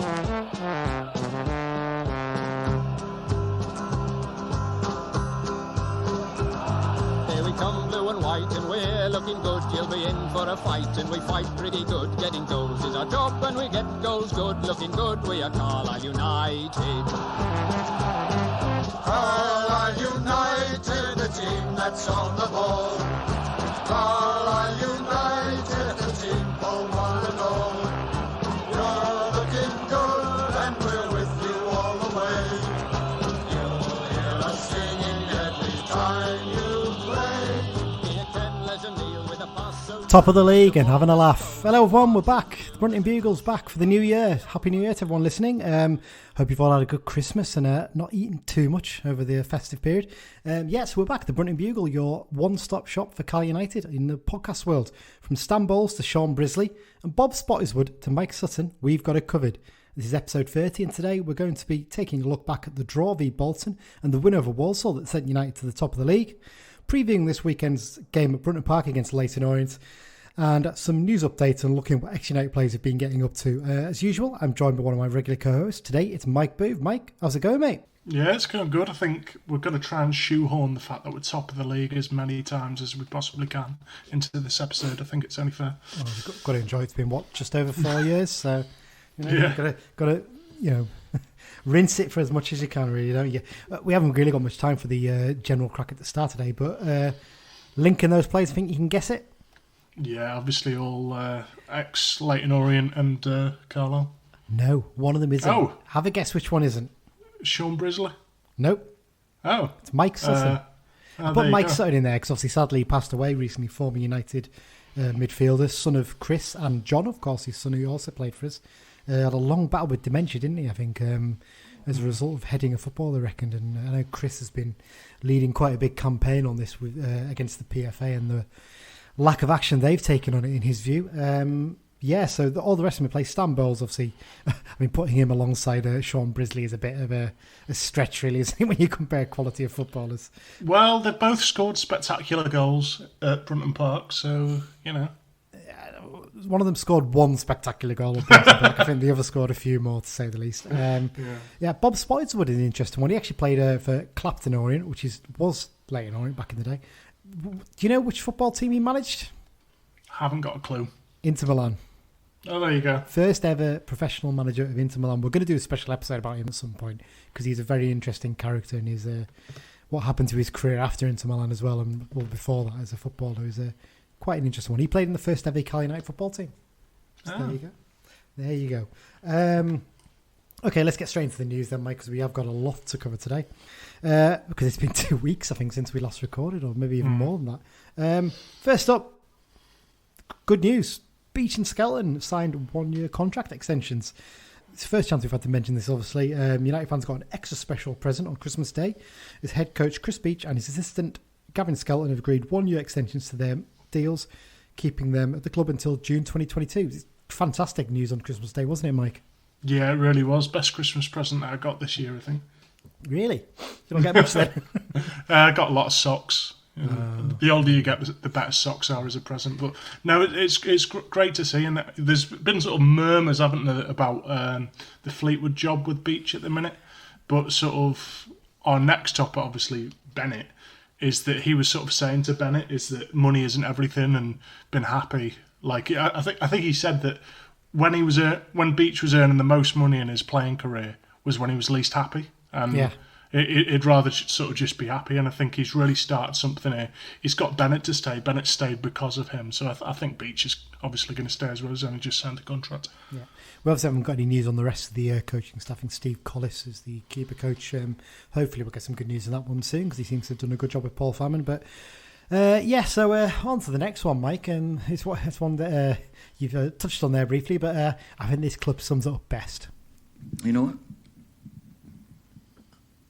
Here we come, blue and white, and we're looking good. You'll be in for a fight, and we fight pretty good. Getting goals is our job, and we get goals good. Looking good, we are Carlisle United. Carlisle United, the team that's on the ball. Carlisle United, the team for one and all. You're looking good, and we're with you all the way. You'll hear us singing every time you play. Here Ken Legendale with a pass so Top of the league and having a laugh. Hello everyone, we're back. The Brunton Bugle's back for the new year. Happy New Year to everyone listening. Hope you've all had a good Christmas and not eaten too much over the festive period. So we're back. The Brunton Bugle, your one-stop shop for Carlisle United in the podcast world. From Stan Bowles to Sean Brisley and Bob Spottiswoode to Mike Sutton, we've got it covered. This is episode 30 and today we're going to be taking a look back at the draw v Bolton and the win over Walsall that sent United to the top of the league. Previewing this weekend's game at Brunton Park against Leyton Orient. And some news updates and looking at what ex-United players have been getting up to. As usual, I'm joined by one of my regular co-hosts. Today, it's Mike Booth. Mike, how's it going, mate? Yeah, it's going good. I think we're going to try and shoehorn the fact that we're top of the league as many times as we possibly can into this episode. I think it's only fair. Oh, we've got to enjoy it. It's been, just over 4 years? So, Yeah. you've got to rinse it for as much as you can, really, don't you? We haven't really got much time for the general crack at the start today, but linking those players, I think you can guess it? Yeah, obviously all ex-Leyton Orient and Carlisle. No, one of them isn't. Oh. Have a guess which one isn't. Sean Brisley? Nope. Oh. It's Mike Sutton. I put there you Mike go. Sutton in there because obviously sadly he passed away recently, former United midfielder, son of Chris and John, of course, his son who also played for us. Had a long battle with dementia, didn't he, I think, as a result of heading a football, I reckon. And I know Chris has been leading quite a big campaign on this with against the PFA and the lack of action they've taken on it, in his view. So all the rest of them play. Stan Bowles, obviously, I mean, putting him alongside Sean Brisley is a bit of a stretch, really, isn't it, when you compare quality of footballers? Well, they both scored spectacular goals at Brunton Park, so, One of them scored one spectacular goal at Bolton Park. I think the other scored a few more, to say the least. Bob Spottiswoode is an interesting one. He actually played for Brunton Orient, which was Leyton Orient back in the day. Do you know which football team he managed? Haven't got a clue. Inter Milan. Oh, there you go. First ever professional manager of Inter Milan. We're going to do a special episode about him at some point because he's a very interesting character and his what happened to his career after Inter Milan as well and before that as a footballer is quite an interesting one. He played in the first ever Carlisle United football team. So There you go. There you go. Okay, let's get straight into the news then, Mike, because we have got a lot to cover today. Because it's been 2 weeks, I think, since we last recorded, or maybe even more than that. First up, good news. Beach and Skelton signed 1 year contract extensions. It's the first chance we've had to mention this, obviously. United fans got an extra special present on Christmas Day. His head coach, Chris Beach, and his assistant, Gavin Skelton, have agreed 1 year extensions to their deals, keeping them at the club until June 2022. It's fantastic news on Christmas Day, wasn't it, Mike? Yeah, it really was. Best Christmas present that I got this year, I think. Really? You don't get much then? I got a lot of socks. The older you get, the better socks are as a present. But no, it's great to see. And there's been sort of murmurs, haven't there, about the Fleetwood job with Beach at the minute. But sort of our next topic, obviously, Bennett, is that he was sort of saying to Bennett is that money isn't everything and been happy. Like I think he said that when Beach was earning the most money in his playing career was when he was least happy. And he'd rather sort of just be happy, and I think he's really started something here. He's got Bennett to stay. Bennett stayed because of him, so I think Beach is obviously going to stay as well. He's only just signed a contract. Yeah, we obviously haven't got any news on the rest of the coaching staff. I think Steve Collis is the keeper coach. Hopefully we'll get some good news on that one soon because he seems to have done a good job with Paul Famine. But so on to the next one, Mike, and it's one that you've touched on there briefly, but I think this club sums it up best. You know what?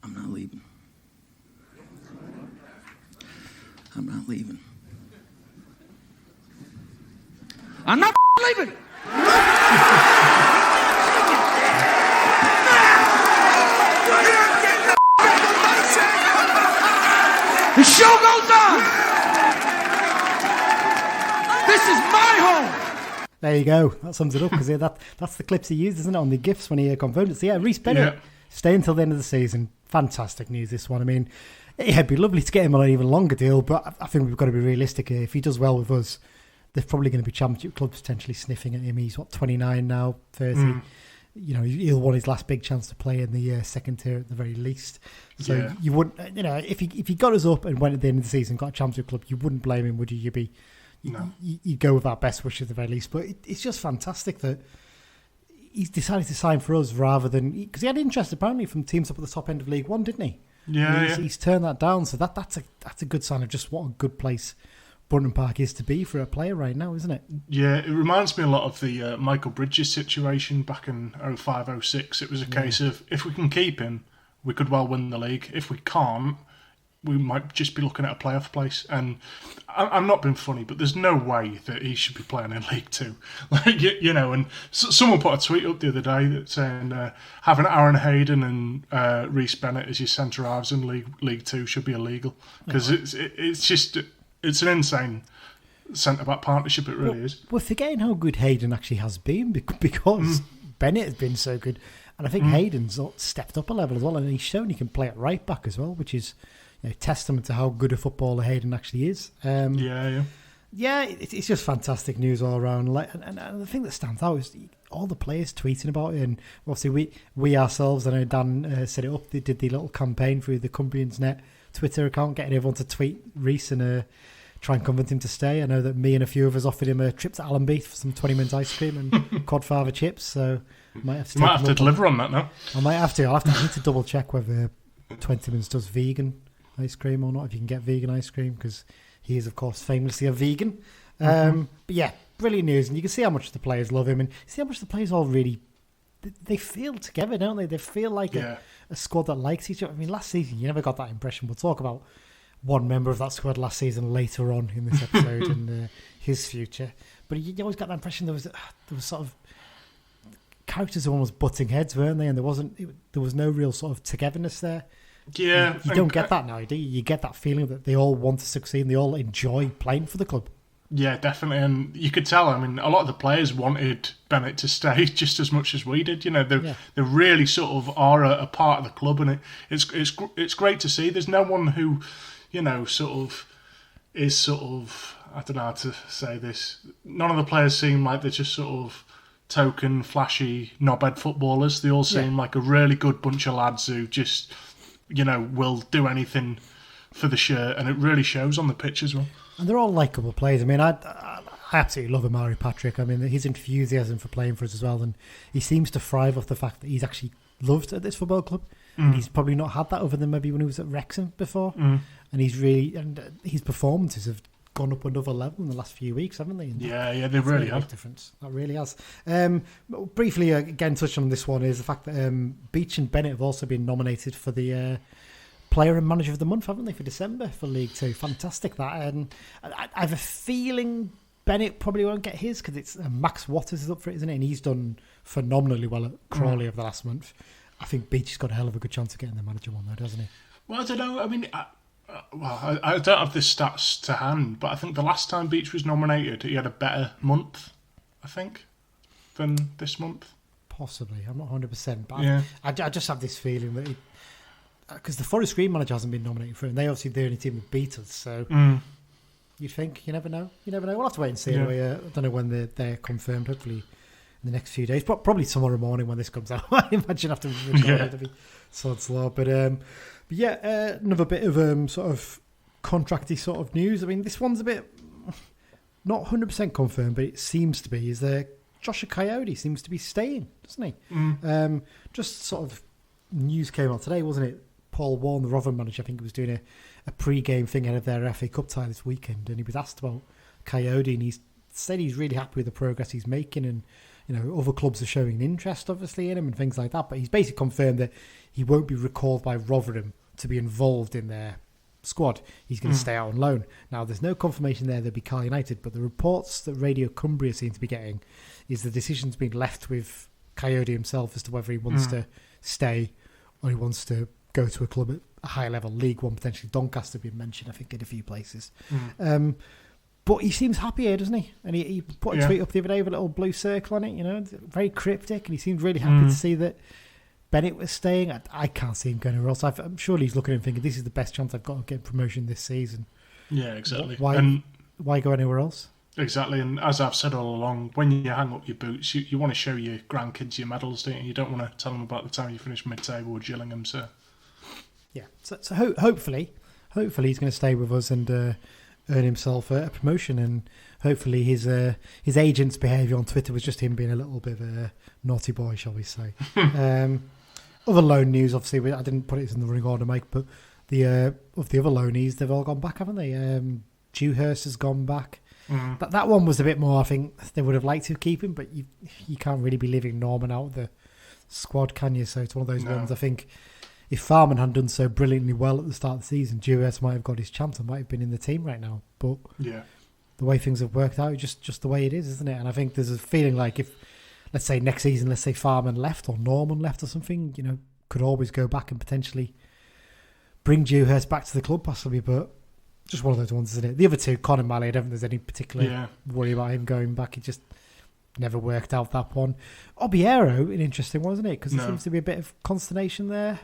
I'm not leaving. I'm not leaving. I'm not leaving! The show goes on! This is my home! There you go. That sums it up because that's the clips he used, isn't it, on the GIFs when he confirmed it. So yeah, Reece Bennett stay until the end of the season. Fantastic news, this one. I mean, it'd be lovely to get him on an even longer deal, but I think we've got to be realistic here. If he does well with us, there's probably going to be championship clubs potentially sniffing at him. He's 29 now, 30. You know, he'll want his last big chance to play in the second tier at the very least. So you wouldn't, you know, if he got us up and went at the end of the season, got a championship club, you wouldn't blame him, would you? You'd go with our best wishes at the very least. But it's just fantastic that he's decided to sign for us rather than, because he had interest apparently from teams up at the top end of League One, didn't he? Yeah, he's turned that down. So that's a good sign of just what a good place Brunton Park is to be for a player right now, isn't it? Yeah, it reminds me a lot of the Michael Bridges situation back in 05-06. It was a case of, if we can keep him, we could well win the league. If we can't, we might just be looking at a playoff place. And I'm not being funny, but there's no way that he should be playing in League Two. Like, you know, and someone put a tweet up the other day that saying having Aaron Hayden and Reece Bennett as your centre halves in League Two should be illegal, because it's an insane centre-back partnership, it really is. We're forgetting how good Hayden actually has been because Bennett has been so good. And I think Hayden's stepped up a level as well, and he's shown he can play at right back as well, which is testament to how good a footballer Hayden actually is. It's just fantastic news all around. And the thing that stands out is all the players tweeting about it. And obviously we ourselves, I know Dan set it up, they did the little campaign through the Cumbrians Net Twitter account, getting everyone to tweet Reece and try and convince him to stay. I know that me and a few of us offered him a trip to Allenby for some 20-minute ice cream and Codfather chips, so might have to deliver on that now. I might have to. I need to double check whether 20-minutes does vegan ice cream or not, if you can get vegan ice cream, because he is, of course, famously a vegan. But yeah, brilliant news, and you can see how much the players love him, and see how much the players all really, they feel together, don't they? They feel like a squad that likes each other. I mean, last season, you never got that impression. We'll talk about one member of that squad last season later on in this episode and his future. But you always got that impression there was sort of characters almost butting heads, weren't they? And there was no real sort of togetherness there. Yeah. You don't get that now, do you? You get that feeling that they all want to succeed and they all enjoy playing for the club. Yeah, definitely. And you could tell, I mean, a lot of the players wanted Bennett to stay just as much as we did. You know, they really sort of are a part of the club, and it's great to see. There's no one who, you know, I don't know how to say this. None of the players seem like they're just sort of token, flashy, knobhead footballers. They all seem like a really good bunch of lads who just, you know, will do anything for the shirt, and it really shows on the pitch as well. And they're all likeable players. I mean, I absolutely love Amari Patrick. I mean, his enthusiasm for playing for us as well, and he seems to thrive off the fact that he's actually loved at this football club. And he's probably not had that other than maybe when he was at Wrexham before. And he's really, and his performances have gone up another level in the last few weeks, haven't they? And they really have. Difference. That really has. Briefly, again, touching on this one is the fact that Beach and Bennett have also been nominated for the Player and Manager of the Month, haven't they, for December for League Two? Fantastic that. And I have a feeling Bennett probably won't get his because it's Max Waters is up for it, isn't it? And he's done phenomenally well at Crawley over the last month. I think Beach has got a hell of a good chance of getting the manager one, though, doesn't he? Well, I don't know. I mean, I don't have the stats to hand, but I think the last time Beach was nominated, he had a better month, I think, than this month. Possibly. I'm not 100%. But I just have this feeling that because the Forest Green manager hasn't been nominated for it, and they obviously the only team that beat us, so you'd think, you never know. We'll have to wait and see. Anyway, I don't know when they're confirmed, hopefully in the next few days, probably tomorrow morning when this comes out. I imagine after it'll be sod's law. But another bit of sort of contracty sort of news. I mean, this one's a bit not 100% confirmed, but it seems to be. Is there Joshua Coyote seems to be staying, doesn't he? Just sort of news came out today, wasn't it? Paul Warren, the Rotherham manager, I think he was doing a pre-game thing ahead of their FA Cup tie this weekend, and he was asked about Coyote, and he said he's really happy with the progress he's making, and you know, other clubs are showing interest obviously in him and things like that, but he's basically confirmed that he won't be recalled by Rotherham to be involved in their squad. He's going to stay out on loan. Now, there's no confirmation there there'll be Carlisle United, but the reports that Radio Cumbria seem to be getting is the decision's been left with Coyote himself as to whether he wants to stay or he wants to go to a club at a higher level, League One, potentially Doncaster being mentioned, I think, in a few places. But he seems happy here, doesn't he? And he put a tweet up the other day with a little blue circle on it, very cryptic, and he seemed really happy to see that Bennett was staying. I can't see him going anywhere else. I'm sure he's looking and thinking, this is the best chance I've got of getting promotion this season. Yeah, exactly. Why go anywhere else? Exactly, and as I've said all along, when you hang up your boots, you want to show your grandkids your medals, don't you? You don't want to tell them about the time you finished mid-table with Gillingham, so... Yeah, so hopefully he's going to stay with us and earn himself a promotion, and hopefully his agent's behaviour on Twitter was just him being a little bit of a naughty boy, shall we say. Other loan news, obviously, I didn't put it in the running order, Mike, but of the other loanees, they've all gone back, haven't they? Dewhurst has gone back. That one was a bit more, I think they would have liked to keep him, but you can't really be leaving Norman out of the squad, can you? So it's one of those ones, I think, if Farman hadn't done so brilliantly well at the start of the season, Dewhurst might have got his chance and might have been in the team right now. But the way things have worked out, just the way it is, isn't it? And I think there's a feeling like if, let's say next season, Farman left or Norman left or something, could always go back and potentially bring Dewhurst back to the club possibly, but just one of those ones, isn't it? The other two, Conor Malley, I don't think there's any particular worry about him going back. It just never worked out, that one. Obiero, an interesting one, isn't it? Because there seems to be a bit of consternation there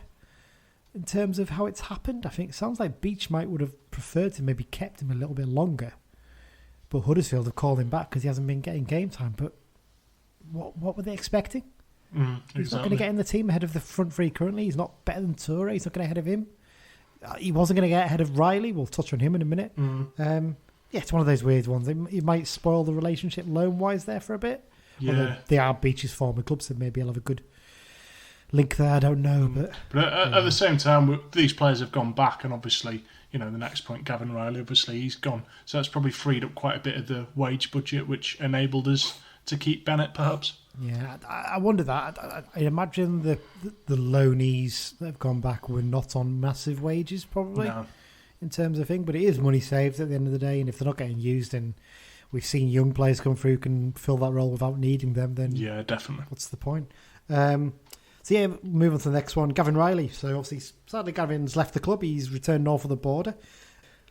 in terms of how it's happened. I think it sounds like Beach would have preferred to maybe kept him a little bit longer, but Huddersfield have called him back because he hasn't been getting game time. But what were they expecting? He's not going to get in the team ahead of the front three currently. He's not better than Toure. He's not going to get ahead of him. He wasn't going to get ahead of Riley. We'll touch on him in a minute. It's one of those weird ones. It might spoil the relationship loan-wise there for a bit. Yeah. Although they are Beach's former club, so maybe he'll have a good link there. I don't know. But at the same time, these players have gone back, and obviously, the next point, Gavin Riley, obviously, he's gone. So that's probably freed up quite a bit of the wage budget, which enabled us to keep Bennett, perhaps. Yeah, I wonder that. I imagine the loanees that have gone back were not on massive wages, probably, in terms of thing. But it is money saved at the end of the day, and if they're not getting used, and we've seen young players come through who can fill that role without needing them, then yeah, definitely. What's the point? Move on to the next one. Gavin Riley. So obviously, sadly, Gavin's left the club. He's returned north of the border.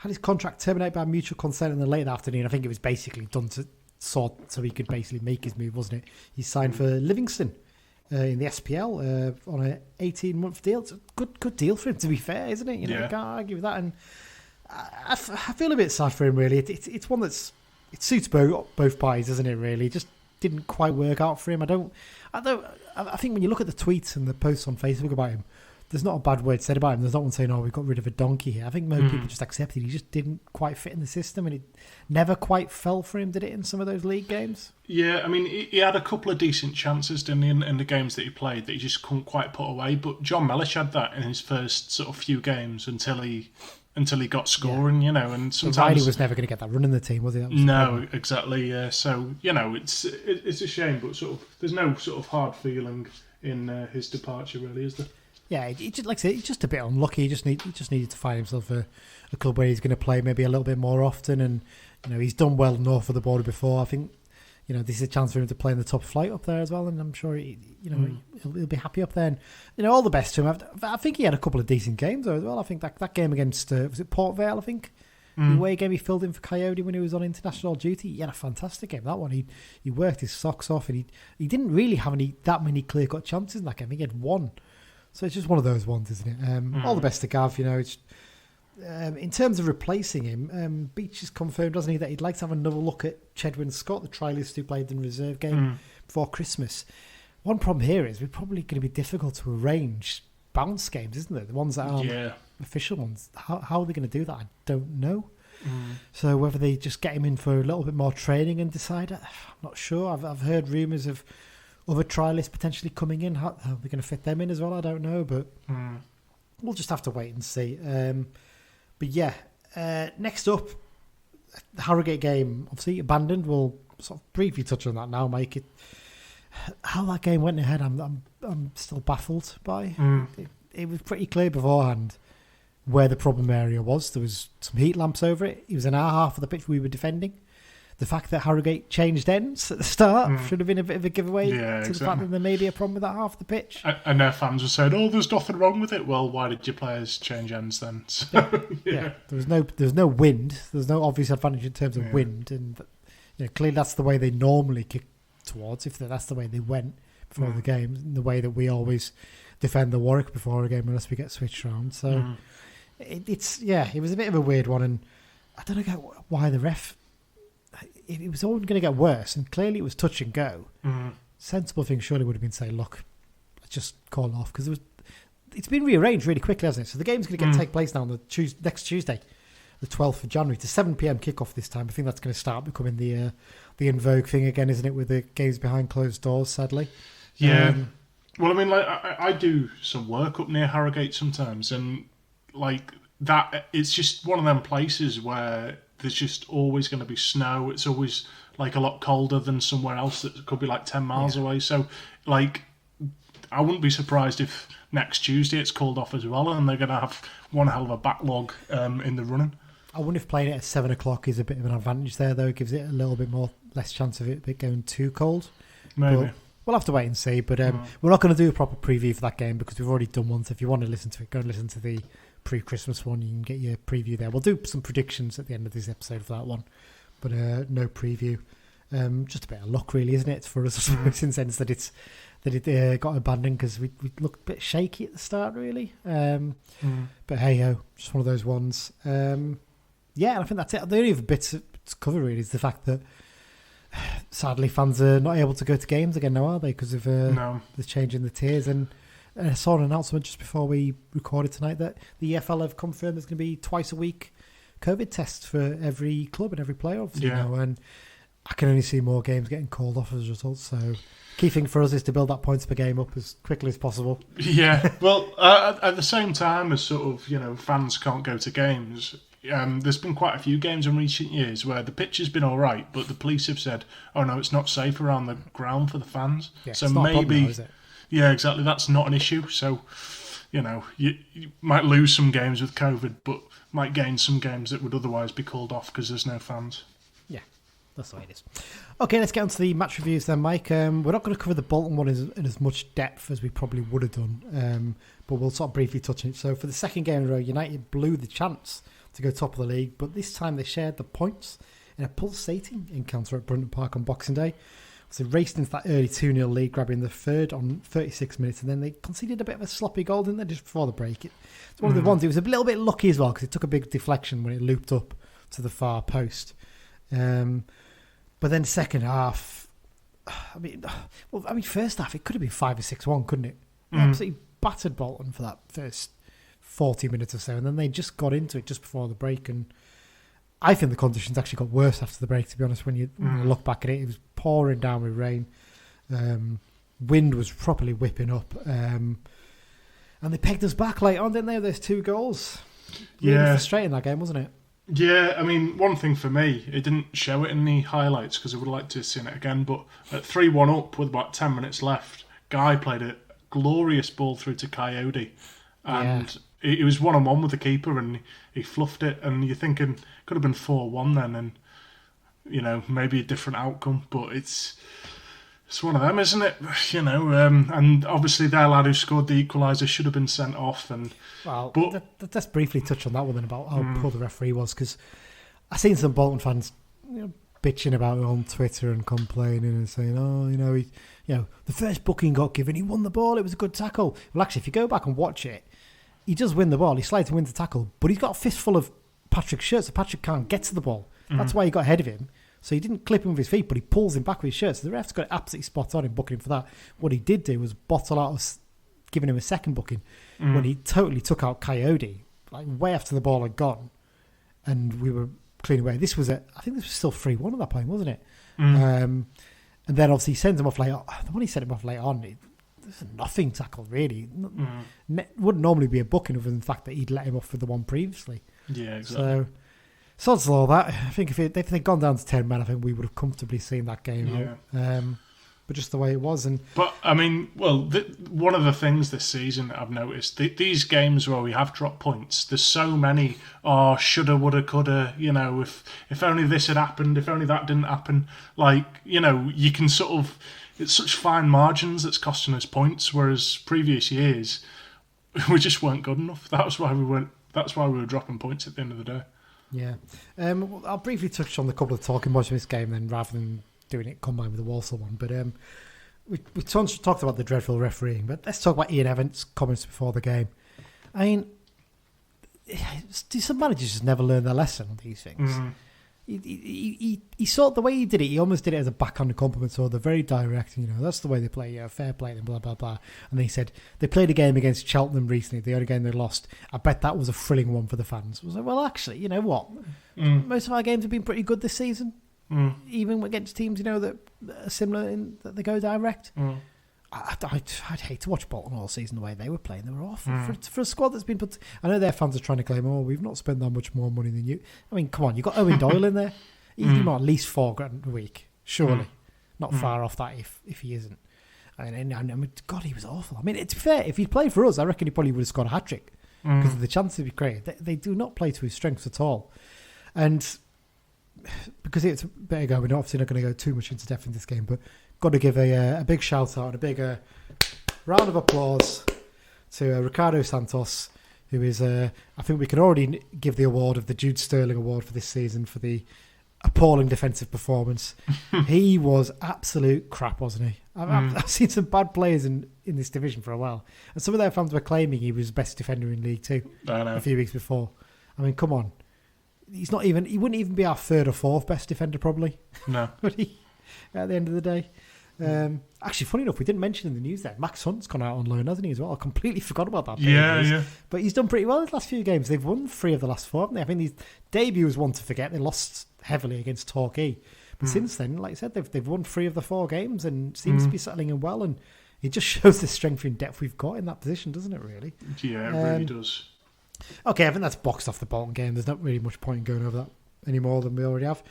Had his contract terminated by mutual consent in the late afternoon. I think it was basically done so he could basically make his move, wasn't it? He signed for Livingston in the SPL on an 18-month deal. It's a good deal for him, to be fair, isn't it? You can't argue with that. And I feel a bit sad for him, really. It's one it suits both parties, isn't it? Really, it just didn't quite work out for him. I think when you look at the tweets and the posts on Facebook about him, there's not a bad word said about him. There's not one saying, we've got rid of a donkey here. I think most people just accepted he just didn't quite fit in the system, and it never quite fell for him, did it, in some of those league games? Yeah, I mean, he had a couple of decent chances, didn't he, in the games that he played that he just couldn't quite put away. But John Mellish had that in his first sort of few games until he got scoring, and sometimes... Riley was never going to get that run in the team, was he? No, exactly, yeah. So, it's a shame, but sort of there's no sort of hard feeling in his departure, really, is there? Yeah, like I say, he's just a bit unlucky. He just needed to find himself a club where he's going to play maybe a little bit more often. And he's done well north of the border before. I think this is a chance for him to play in the top flight up there as well. And I'm sure he'll be happy up there. And all the best to him. I think he had a couple of decent games though as well. I think that game against was it Port Vale? I think the away game he filled in for Coyote when he was on international duty. He had a fantastic game. That one he worked his socks off, and he didn't really have that many clear cut chances in that game. He had one. So it's just one of those ones, isn't it? All the best to Gav. In terms of replacing him, Beach has confirmed, doesn't he, that he'd like to have another look at Chedwin Scott, the trialist who played in the reserve game before Christmas. One problem here is we're probably going to be difficult to arrange bounce games, isn't it? The ones that are official ones. How are they going to do that? I don't know. So whether they just get him in for a little bit more training and decide, I'm not sure. I've heard rumours of other trialists potentially coming in. How are they going to fit them in as well? I don't know, but we'll just have to wait and see. Next up, the Harrogate game, obviously abandoned. We'll sort of briefly touch on that now, Mike. How that game went ahead, I'm still baffled by. It was pretty clear beforehand where the problem area was. There was some heat lamps over it. It was in our half of the pitch we were defending. the fact that Harrogate changed ends at the start should have been a bit of a giveaway to the fact that there may be a problem with that half of the pitch. And their fans were saying, "Oh, there's nothing wrong with it." Well, why did your players change ends then? So, yeah. There's no wind. There's no obvious advantage in terms of wind, and clearly that's the way they normally kick towards. If that's the way they went before the game, the way that we always defend the Warwick before a game unless we get switched around. So it was a bit of a weird one, and I don't know why the ref. It was all going to get worse, and clearly it was touch and go. Sensible thing surely would have been say, look, just call off, because it's been rearranged really quickly, hasn't it? So the game's going to take place now on the next Tuesday, the 12th of January, to 7 p.m. kickoff this time. I think that's going to start becoming the in vogue thing again, isn't it, with the games behind closed doors, sadly. Yeah. Well, I mean, like I do some work up near Harrogate sometimes, and like that, it's just one of them places where there's just always going to be snow. It's always like a lot colder than somewhere else that could be like 10 miles away. So, like, I wouldn't be surprised if next Tuesday it's called off as well, and they're going to have one hell of a backlog in the running. I wonder if playing it at 7 o'clock is a bit of an advantage there, though. It gives it a little bit less chance of it going too cold. Maybe. But we'll have to wait and see. But we're not going to do a proper preview for that game because we've already done one. So if you want to listen to it, go and listen to the pre-Christmas one. You can get your preview there. We'll do some predictions at the end of this episode for that one, but no preview. Just a bit of luck, really, isn't it, for us in the sense that it got abandoned because we looked a bit shaky at the start, really. But hey ho, just one of those ones. Yeah, I think that's it. The only other bits to cover really is the fact that sadly fans are not able to go to games again now, are they? Because of the change in the tiers. And I saw an announcement just before we recorded tonight that the EFL have confirmed there's going to be twice a week COVID tests for every club and every player, obviously now. And I can only see more games getting called off as a result. So key thing for us is to build that points per game up as quickly as possible. Yeah, well, at the same time as sort of, fans can't go to games, there's been quite a few games in recent years where the pitch has been all right, but the police have said, oh no, it's not safe around the ground for the fans. Yeah, so it's not maybe, a problem now, is it? Yeah, exactly, that's not an issue. So, you might lose some games with COVID, but might gain some games that would otherwise be called off because there's no fans. Yeah, that's the way it is. Okay, let's get on to the match reviews then, Mike. We're not going to cover the Bolton one in as much depth as we probably would have done, but we'll sort of briefly touch on it. So for the second game in a row, United blew the chance to go top of the league, but this time they shared the points in a pulsating encounter at Brunton Park on Boxing Day. So they raced into that early 2-0 lead, grabbing the third on 36 minutes, and then they conceded a bit of a sloppy goal, didn't they, just before the break? It's one of the ones, it was a little bit lucky as well, because it took a big deflection when it looped up to the far post. But then second half, first half, it could have been 5 or 6-1, couldn't it? Absolutely battered Bolton for that first 40 minutes or so, and then they just got into it just before the break, and I think the conditions actually got worse after the break, to be honest. When you look back at it, it was pouring down with rain. Wind was properly whipping up. And they pegged us back late on, didn't they? There's 2 goals. Really frustrating, that game, wasn't it? Yeah, I mean, one thing for me, it didn't show it in the highlights because I would like to have seen it again, but at 3-1 up with about 10 minutes left, Guy played a glorious ball through to Coyote. And it was one-on-one with the keeper, and he fluffed it, and you're thinking could have been 4-1 then, and maybe a different outcome, but it's one of them, isn't it? And obviously their lad who scored the equaliser should have been sent off. And let's briefly touch on that one then about how poor the referee was, because I've seen some Bolton fans bitching about it on Twitter and complaining and saying, the first booking got given, he won the ball, it was a good tackle. Well, actually, if you go back and watch it, he does win the ball. He slides and wins the tackle, but he's got a fistful of Patrick's shirt, so Patrick can't get to the ball. That's why he got ahead of him. So he didn't clip him with his feet, but he pulls him back with his shirt. So the ref's got it absolutely spot on in booking him for that. What he did do was bottle out of giving him a second booking when he totally took out Coyote, like way after the ball had gone, and we were clean away. I think this was still 3-1 at that point, wasn't it? And then obviously he sends him off late on. The one he sent him off late on, there's a nothing tackle really. Wouldn't normally be a booking other than the fact that he'd let him off for the one previously. Yeah, exactly. So sods all that. I think if they'd gone down to 10 men, I think we would have comfortably seen that game out. but just the way it was. But I mean, one of the things this season that I've noticed, these games where we have dropped points, there's so many. Oh, shoulda, woulda, coulda. If only this had happened, if only that didn't happen. You can sort of. It's such fine margins that's costing us points, whereas previous years we just weren't good enough. That's why we were dropping points at the end of the day. Yeah. I'll briefly touch on a couple of talking points from this game then, rather than doing it combined with the Walsall one. But we talked about the dreadful refereeing, but let's talk about Ian Evans' comments before the game. I mean, do some managers just never learn their lesson on these things? Mm. He sort of, the way he did it, he almost did it as a backhand compliment, so they're very direct, that's the way they play, fair play, and blah, blah, blah. And he said, they played a game against Cheltenham recently, the only game they lost. I bet that was a thrilling one for the fans. I was like, well, actually, you know what? Most of our games have been pretty good this season, even against teams, that are similar in that they go direct. I'd hate to watch Bolton all season the way they were playing. They were awful. For a squad that's been put... I know their fans are trying to claim, we've not spent that much more money than you. I mean, come on, you've got Owen Doyle in there. He's not at least $4,000 a week, surely. Not far off that if he isn't. I mean, God, he was awful. I mean, to be fair, if he'd played for us, I reckon he probably would have scored a hat-trick because of the chances he'd created. They do not play to his strengths at all. And because it's a bit ago, we're obviously not going to go too much into depth in this game, but got to give a big shout out and a big round of applause to Ricardo Santos, who is, I think we can already give the award of the Jude Sterling Award for this season for the appalling defensive performance. He was absolute crap, wasn't he? I've seen some bad players in this division for a while, and some of their fans were claiming he was best defender in League Two a few weeks before. I mean, come on. He wouldn't even be our third or fourth best defender, probably. No. Would he? At the end of the day. Actually, funny enough, we didn't mention in the news there, Max Hunt's gone out on loan, hasn't he, as well? I completely forgot about that. Yeah. But he's done pretty well in the last few games. They've won 3 of the last 4, haven't they? I think his debut was one to forget. They lost heavily against Torquay. But since then, like I said, they've won 3 of the 4 games and seems to be settling in well. And it just shows the strength and depth we've got in that position, doesn't it, really? Yeah, it really does. Okay, I think that's boxed off the Bolton game. There's not really much point in going over that any more than we already have.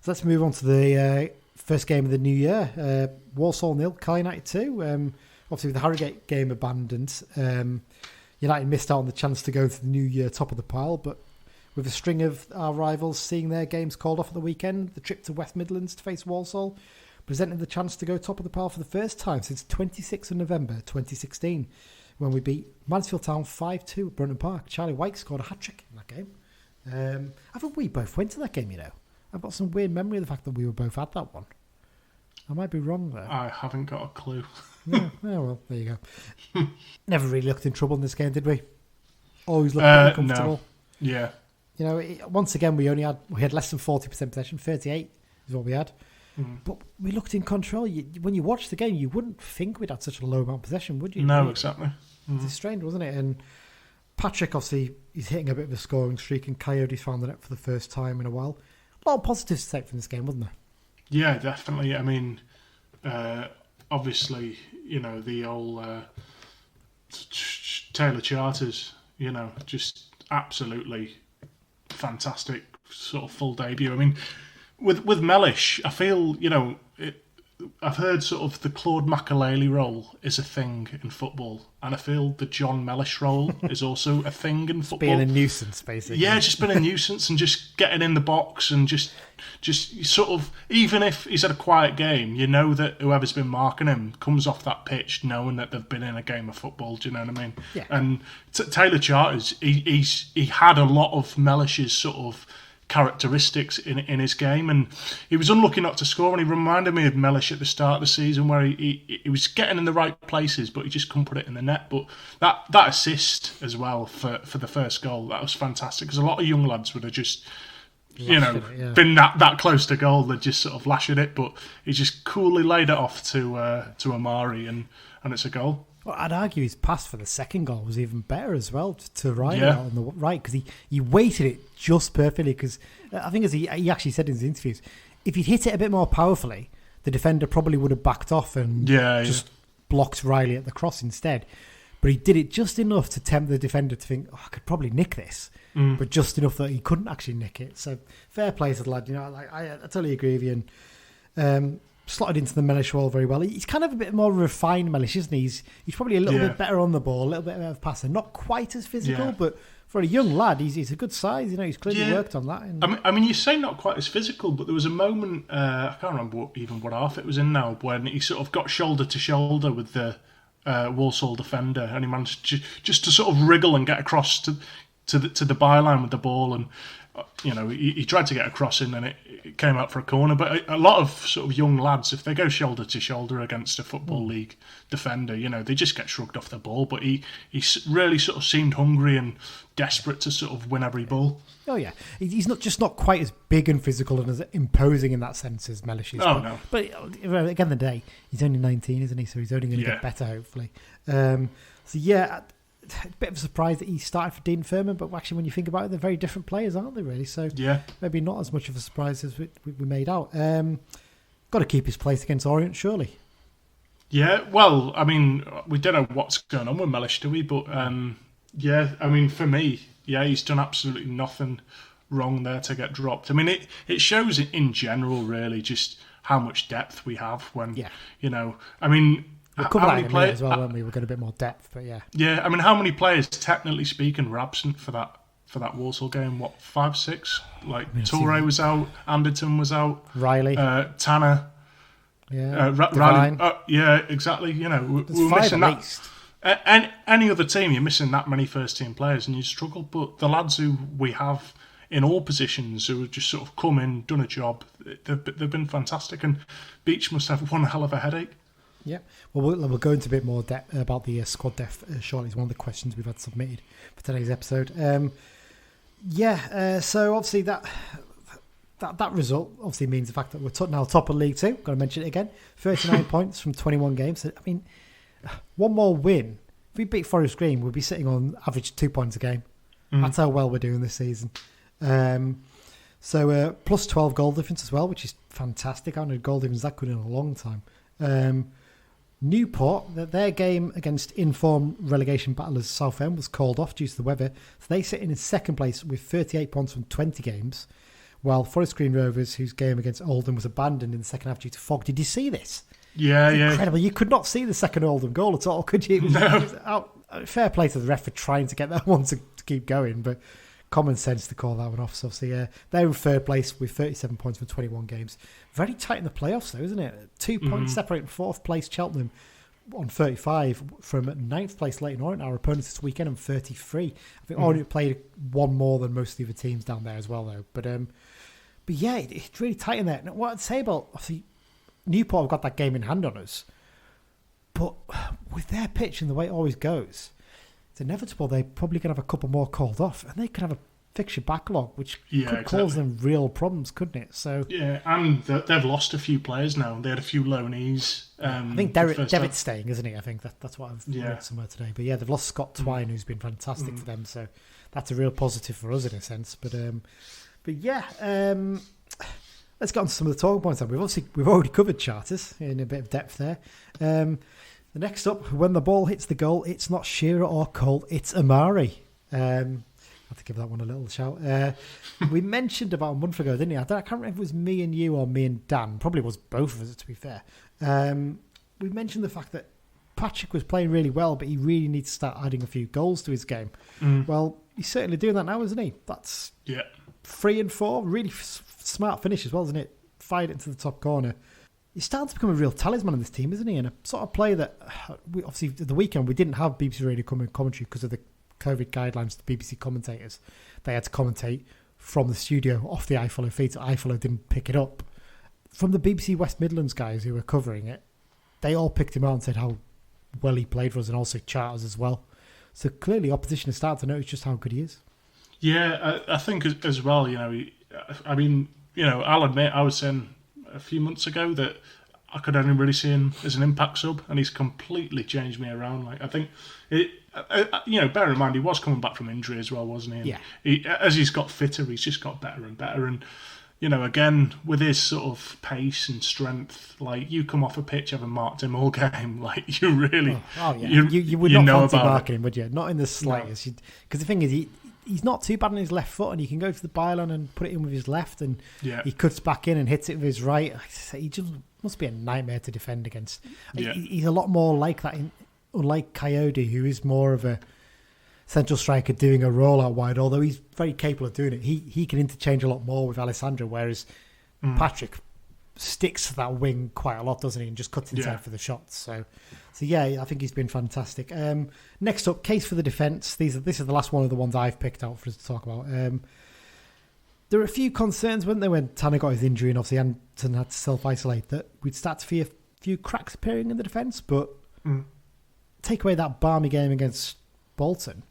So let's move on to the first game of the new year. Walsall 0, Carlisle United 2. Obviously, with the Harrogate game abandoned, United missed out on the chance to go to the new year top of the pile. But with a string of our rivals seeing their games called off at the weekend, the trip to West Midlands to face Walsall presented the chance to go top of the pile for the first time since 26th of November 2016, when we beat Mansfield Town 5-2 at Brunton Park. Charlie White scored a hat-trick in that game. I think we both went to that game, I've got some weird memory of the fact that we were both at that one. I might be wrong there. I haven't got a clue. Yeah, well, there you go. Never really looked in trouble in this game, did we? Always looked very comfortable. No. Yeah. Once again, we had less than 40% possession. 38 is what we had. But we looked in control. When you watch the game, you wouldn't think we'd had such a low amount of possession, would you? No, exactly. It's strange, wasn't it? And Patrick, obviously, he's hitting a bit of a scoring streak, and Coyote's found the net for the first time in a while. A lot of positives to take from this game, wasn't there? Yeah, definitely. I mean, obviously, the old Taylor Charters, just absolutely fantastic sort of full debut. I mean, with Mellish, I feel, I've heard sort of the Claude Makelele role is a thing in football, and I feel the John Mellish role is also a thing in football. Being a nuisance, basically. Yeah, just being a nuisance and just getting in the box and just sort of, even if he's had a quiet game, that whoever's been marking him comes off that pitch knowing that they've been in a game of football. Do you know what I mean? Yeah. And Taylor Charters, he had a lot of Mellish's sort of characteristics in his game, and he was unlucky not to score, and he reminded me of Mellish at the start of the season, where he was getting in the right places but he just couldn't put it in the net. But that assist as well for the first goal, that was fantastic, because a lot of young lads would have just been that close to goal, they'd just sort of lash at it, but he just coolly laid it off to Amari, and it's a goal. Well, I'd argue his pass for the second goal was even better as well, to Riley on the right, because he weighted it just perfectly. Because I think, as he actually said in his interviews, if he'd hit it a bit more powerfully, the defender probably would have backed off and just blocked Riley at the cross instead. But he did it just enough to tempt the defender to think, I could probably nick this, but just enough that he couldn't actually nick it. So fair play to the lad. I totally agree with you. And slotted into the Mellish role very well. He's kind of a bit more refined Mellish, isn't he? He's probably a little bit better on the ball, a little bit better passer. Not quite as physical, but for a young lad, he's a good size. He's clearly worked on that. And I mean, you say not quite as physical, but there was a moment, I can't remember what half it was in now, when he sort of got shoulder to shoulder with the Walsall defender, and he managed just to sort of wriggle and get across to the byline with the ball, and he tried to get across in, and it came out for a corner. But a lot of sort of young lads, if they go shoulder to shoulder against a football league defender, they just get shrugged off the ball. But he really sort of seemed hungry and desperate to sort of win every ball. Oh yeah, he's not quite as big and physical and as imposing in that sense as Mellish is. No. But at the end of the day, he's only 19, isn't he? So he's only going to get better, hopefully. A bit of a surprise that he started for Dean Furman, but actually, when you think about it, they're very different players, aren't they? Really, so maybe not as much of a surprise as we made out. Got to keep his place against Orient, surely. Yeah, well, I mean, we don't know what's going on with Mellish, do we? But I mean, for me, he's done absolutely nothing wrong there to get dropped. I mean, it shows in general, really, just how much depth we have when, I mean. We'll cover that in a minute as well, won't we? We'll get a bit more depth, but yeah. Yeah, I mean, how many players, technically speaking, were absent for that Walsall game? What, 5, 6? Like, Toure was out, Anderton was out, Riley, Tanner, Riley. Yeah, exactly. We're missing at that. Least. Any other team, you're missing that many first team players, and you struggle. But the lads who we have in all positions who have just sort of come in, done a job, they've been fantastic, and Beach must have one hell of a headache. Yeah, well, we'll go into a bit more depth about the squad depth shortly. It's one of the questions we've had submitted for today's episode. So obviously that result obviously means the fact that we're now top of League 2. Got to mention it again. 39 points from 21 games. So, I mean, one more win. If we beat Forest Green, we'll be sitting on average 2 points a game. That's how well we're doing this season. Plus 12 goal difference as well, which is fantastic. I haven't had goal difference that good in a long time. Newport, their game against in-form relegation battlers Southend was called off due to the weather. So they sit in second place with 38 points from 20 games, while Forest Green Rovers, whose game against Oldham was abandoned in the second half due to fog. Did you see this? Yeah. Incredible. You could not see the second Oldham goal at all, could you? It was out. Fair play to the ref for trying to get that one to keep going, but common sense to call that one off. So obviously, they're in third place with 37 points from 21 games. Very tight in the playoffs, though, isn't it? 2 points separating fourth place Cheltenham on 35 from ninth place Leyton Orient, our opponents this weekend, on 33. I think Orient played one more than most of the other teams down there as well, though. But it's really tight in there. Now, what I'd say about obviously Newport have got that game in hand on us, but with their pitch and the way it always goes, it's inevitable they're probably going to have a couple more called off, and they could have a fixture backlog, which could cause them real problems, couldn't it? So and they've lost a few players now. They had a few loanees. I think Devitt's staying, isn't he? I think that's what I've read somewhere today. But they've lost Scott Twine, who's been fantastic for them. So that's a real positive for us in a sense. But let's get on to some of the talking points. We've already covered Charters in a bit of depth there. The next up, when the ball hits the goal, it's not Shearer or Colt, it's Amari. I have to give that one a little shout. We mentioned about a month ago, didn't we? I can't remember if it was me and you or me and Dan. Probably was both of us, to be fair. We mentioned the fact that Patrick was playing really well, but he really needs to start adding a few goals to his game. Well, he's certainly doing that now, isn't he? That's 3 and 4. Really smart finish as well, isn't it? Fired it into the top corner. He's starting to become a real talisman in this team, isn't he? And a sort of player that, obviously, the weekend we didn't have BBC Radio commentary because of the COVID guidelines to BBC commentators. They had to commentate from the studio off the iFollow feed, so iFollow didn't pick it up. From the BBC West Midlands guys who were covering it, they all picked him out and said how well he played for us, and also Charters as well. So clearly opposition has started to notice just how good he is. Yeah, I think as well, I'll admit I was saying a few months ago that I could only really see him as an impact sub, and he's completely changed me around. Like, I think bear in mind he was coming back from injury as well, wasn't he? And as he's got fitter, he's just got better and better. And again with his sort of pace and strength, like, you come off a pitch having marked him all game, like, you really, you would not fancy marking him, would you? Not in the slightest. Because the thing is, he's not too bad on his left foot, and he can go to the byline and put it in with his left, and he cuts back in and hits it with his right. He just must be a nightmare to defend against. Yeah. He's a lot more like that, unlike Coyote, who is more of a central striker doing a roll out wide, although he's very capable of doing it. He can interchange a lot more with Alessandro, whereas Patrick sticks to that wing quite a lot, doesn't he, and just cuts inside for the shots. So yeah, I think he's been fantastic. Next up, case for the defence. This is the last one of the ones I've picked out for us to talk about. There were a few concerns, weren't there, when Tanner got his injury and obviously Anderton had to self-isolate, that we'd start to see a few cracks appearing in the defence, but take away that balmy game against Bolton,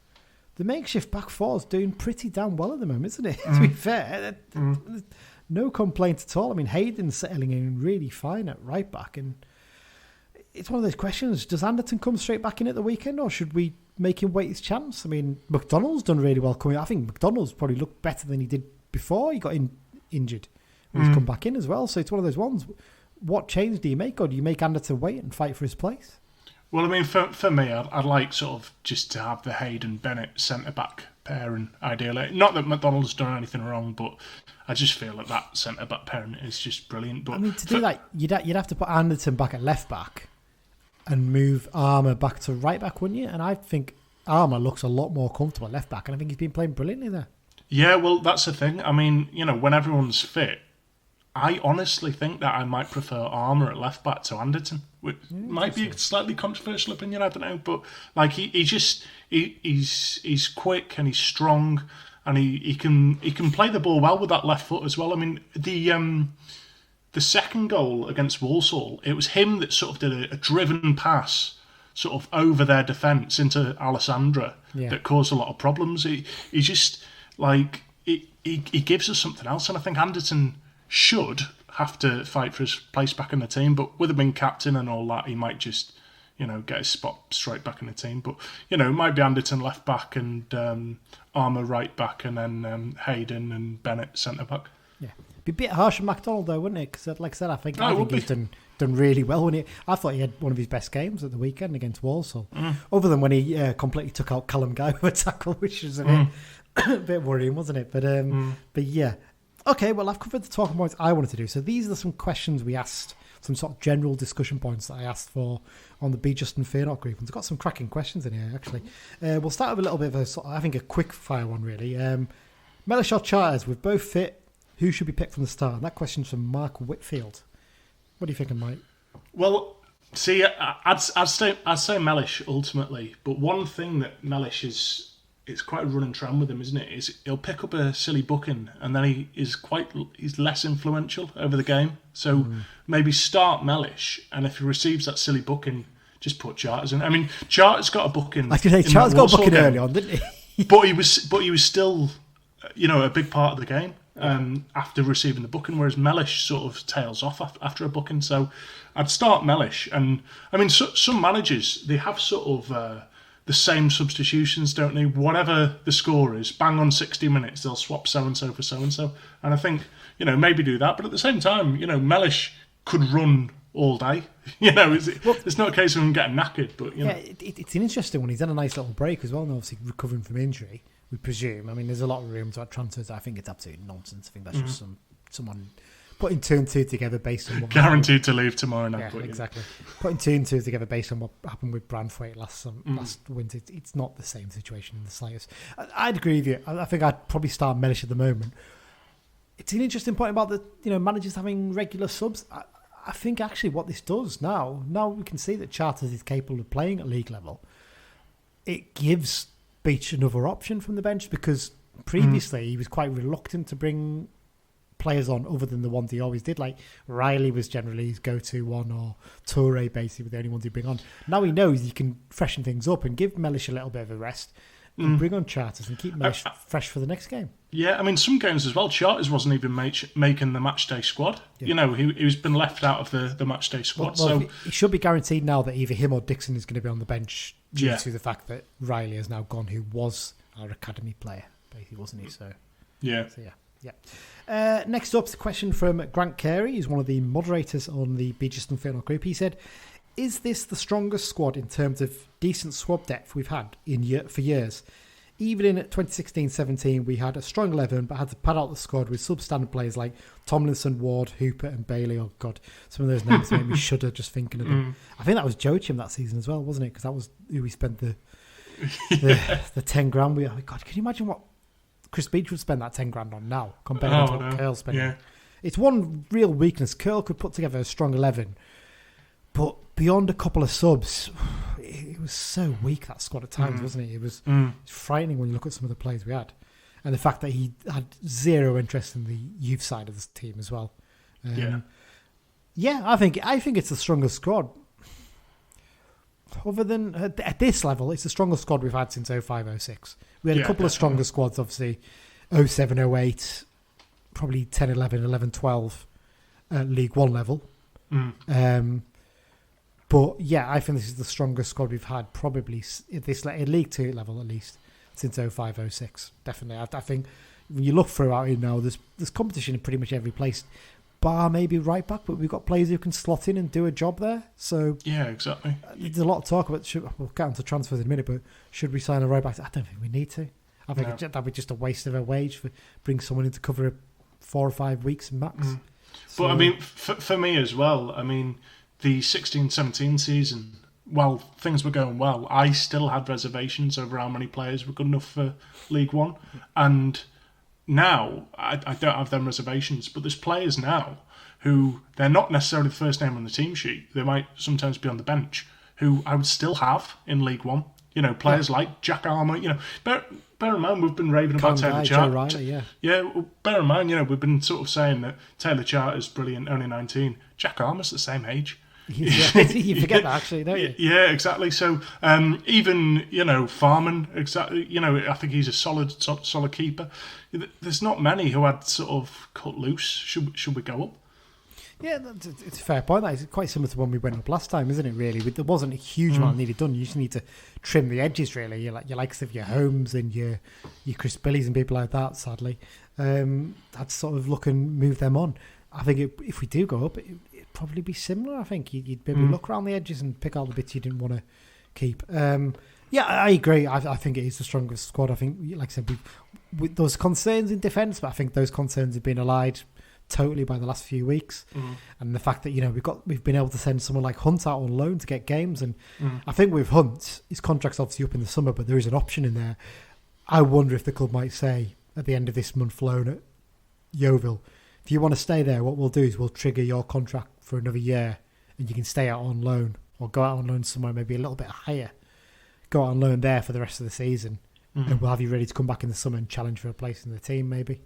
the makeshift back four is doing pretty damn well at the moment, isn't it? To be fair, no complaints at all. I mean, Hayden's settling in really fine at right back, and it's one of those questions: does Anderton come straight back in at the weekend, or should we make him wait his chance? I mean, McDonald's done really well coming. I think McDonald's probably looked better than he did before he got injured. He's come back in as well, so it's one of those ones. What change do you make, or do you make Anderton wait and fight for his place? Well, I mean, for me, I'd like sort of just to have the Hayden-Bennett centre-back pairing, ideally. Not that McDonald's done anything wrong, but I just feel that centre-back pairing is just brilliant. But I mean, to do that, you'd have to put Anderton back at left-back and move Armour back to right-back, wouldn't you? And I think Armour looks a lot more comfortable at left-back, and I think he's been playing brilliantly there. Yeah, well, that's the thing. I mean, when everyone's fit, I honestly think that I might prefer Armour at left back to Anderton. Which might be a slightly controversial opinion, I don't know, but like he's quick and he's strong, and he can play the ball well with that left foot as well. I mean, the second goal against Walsall, it was him that sort of did a driven pass sort of over their defence into Alessandra that caused a lot of problems. He just like he gives us something else, and I think Anderton should have to fight for his place back in the team, but with him being captain and all that, he might just, get his spot straight back in the team. But, it might be Anderton left back and Armour right back, and then Hayden and Bennett centre back. Yeah. Be a bit harsh on MacDonald though, wouldn't it? Because like I said, I think he's done really well. I thought he had one of his best games at the weekend against Walsall. Other than when he completely took out Callum Guy with a tackle, which was a bit worrying, wasn't it? But yeah. Okay, well, I've covered the talking points I wanted to do. So these are some questions we asked, some sort of general discussion points that I asked for on the Be Just and Fear Not group. And it's got some cracking questions in here, actually. We'll start with a little bit of a quick fire one, really. Mellish or Charters, we're both fit. Who should be picked from the start? And that question's from Mark Whitfield. What do you think, Mike? Well, see, I'd say Mellish ultimately. But one thing that Mellish is... It's quite a running trend with him, isn't it? Is he'll pick up a silly booking and then he's less influential over the game. So maybe start Mellish, and if he receives that silly booking, just put Charters in. I mean, Charters got a booking. I was going to say Charters got a booking early on, didn't he? but he was still, a big part of the game after receiving the booking, whereas Mellish sort of tails off after a booking. So I'd start Mellish, and I mean, some managers, they have sort of. The same substitutions, don't they? Whatever the score is, bang on 60 minutes, they'll swap so-and-so for so-and-so. And I think, maybe do that. But at the same time, Mellish could run all day. It's not a case of him getting knackered. But, Yeah, it's an interesting one. He's had a nice little break as well, and obviously recovering from injury, we presume. I mean, there's a lot of rumours about transfers. I think it's absolute nonsense. I think that's just someone... putting two and two together based on what guaranteed to leave tomorrow night. Yeah, exactly. Putting two and two together based on what happened with Branthwaite last winter, it's not the same situation in the slightest. I'd agree with you. I think I'd probably start Mellish at the moment. It's an interesting point about the managers having regular subs. I think actually what this does now we can see that Charters is capable of playing at league level. It gives Beach another option from the bench, because previously he was quite reluctant to bring players on other than the ones he always did. Like Riley was generally his go-to one, or Toure basically the only ones he'd bring on. Now he knows he can freshen things up and give Mellish a little bit of a rest and bring on Charters and keep Mellish fresh for the next game. Yeah, I mean, some games as well, Charters wasn't even making the matchday squad. Yeah. He's been left out of the matchday squad. Well, so he should be guaranteed now that either him or Dixon is going to be on the bench due to the fact that Riley has now gone, who was our academy player, basically, wasn't he? So yeah. Next up is a question from Grant Carey. He's one of the moderators on the Be Just and Fear Not group. He said, is this the strongest squad in terms of decent squad depth we've had for years? even in 2016-17, we had a strong 11, but had to pad out the squad with substandard players like Tomlinson, Ward, Hooper, and Bailey. Oh God, some of those names make me shudder just thinking of them. I think that was Joachim that season as well, wasn't it? Because that was who we spent the 10 grand. God, can you imagine what Chris Beach would spend that 10 grand on now compared to what Curle's spending? Yeah. It's one real weakness. Curle could put together a strong 11, but beyond a couple of subs, it was so weak, that squad at times, wasn't it? It was frightening when you look at some of the players we had. And the fact that he had zero interest in the youth side of the team as well. I think it's the strongest squad. Other than at this level, it's the strongest squad we've had since 05-06. We had a couple of stronger squads, obviously, 07-08, probably 10-11, 11-12 at League One level. But yeah, I think this is the strongest squad we've had probably at this League Two level at least since 05-06. Definitely, I think when you look throughout it now, there's competition in pretty much every place, bar maybe right back, but we've got players who can slot in and do a job there. So yeah, exactly. There's a lot of talk about. We'll get onto transfers in a minute, but should we sign a right back? I don't think we need to. I think that'd be just a waste of a wage for bring someone in to cover 4 or 5 weeks max. So, but I mean, for me as well, I mean, the 16-17 season, while things were going well, I still had reservations over how many players were good enough for League One. And now, I don't have them reservations, but there's players now who, they're not necessarily the first name on the team sheet. They might sometimes be on the bench, who I would still have in League One. You know, players like Jack Armour, you know. Bear in mind, we've been raving about Taylor Charter. Well, bear in mind, you know, we've been sort of saying that Taylor Charter's brilliant, only 19. Jack Armour's the same age. You forget that, actually, don't you? Yeah, exactly. So even, you know, Farman, exactly. You know, I think he's a solid keeper. There's not many who had sort of cut loose. Should we go up? Yeah, it's a fair point. It's quite similar to when we went up last time, isn't it, really? There wasn't a huge amount needed done. You just need to trim the edges, really. Your likes of your Holmes and your Chris Billies and people like that, sadly. I'd sort of look and move them on. I think if we do go up, it'd probably be similar. I think you'd maybe look around the edges and pick out the bits you didn't want to keep. Yeah, I agree. I think it is the strongest squad. I think, like I said, with those concerns in defence, but I think those concerns have been allayed totally by the last few weeks, and the fact that, you know, we've been able to send someone like Hunt out on loan to get games, and I think with Hunt, his contract's obviously up in the summer, but there is an option in there. I wonder if the club might say at the end of this month loan at Yeovil, if you want to stay there, what we'll do is we'll trigger your contract for another year, and you can stay out on loan or go out on loan somewhere maybe a little bit higher, go out on loan there for the rest of the season. And we'll have you ready to come back in the summer and challenge for a place in the team, maybe.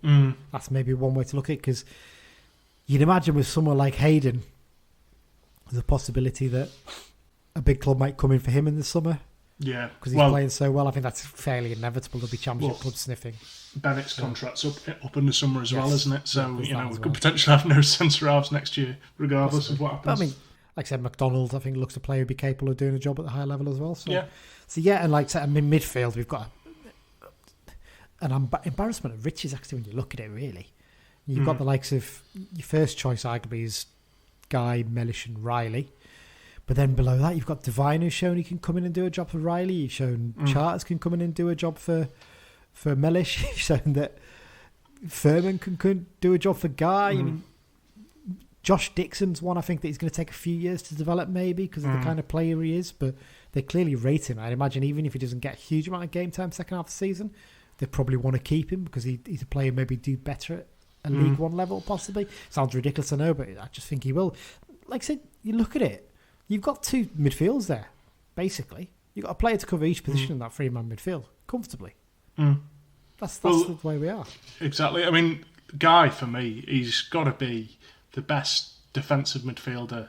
That's maybe one way to look at it, because you'd imagine with someone like Hayden, there's a possibility that a big club might come in for him in the summer. Yeah. Because he's playing so well. I think that's fairly inevitable. There'll be championship clubs sniffing. Bennett's contract's up in the summer as well, isn't it? So, you know, we could potentially have no centre-halves next year, regardless of what happens. But, I mean, like I said, McDonald, I think, looks a player who'd be capable of doing a job at the higher level as well. So yeah, and like I said, in midfield, we've got an embarrassment of riches, actually, when you look at it, really. You've got the likes of, your first choice arguably is Guy, Mellish and Riley. But then below that, you've got Devine, who's shown he can come in and do a job for Riley. You've shown Charters can come in and do a job for Mellish. You've shown that Furman can do a job for Guy. I mean, Josh Dixon's one, I think, that he's going to take a few years to develop, maybe, because of the kind of player he is. But they clearly rate him. I'd imagine even if he doesn't get a huge amount of game time second half of the season, they probably want to keep him because he's a player maybe do better at a League One level, possibly. Sounds ridiculous, I know, but I just think he will. Like I said, you look at it, you've got two midfields there, basically. You've got a player to cover each position in that three-man midfield, comfortably. That's the way we are. Exactly. I mean, Guy, for me, he's got to be the best defensive midfielder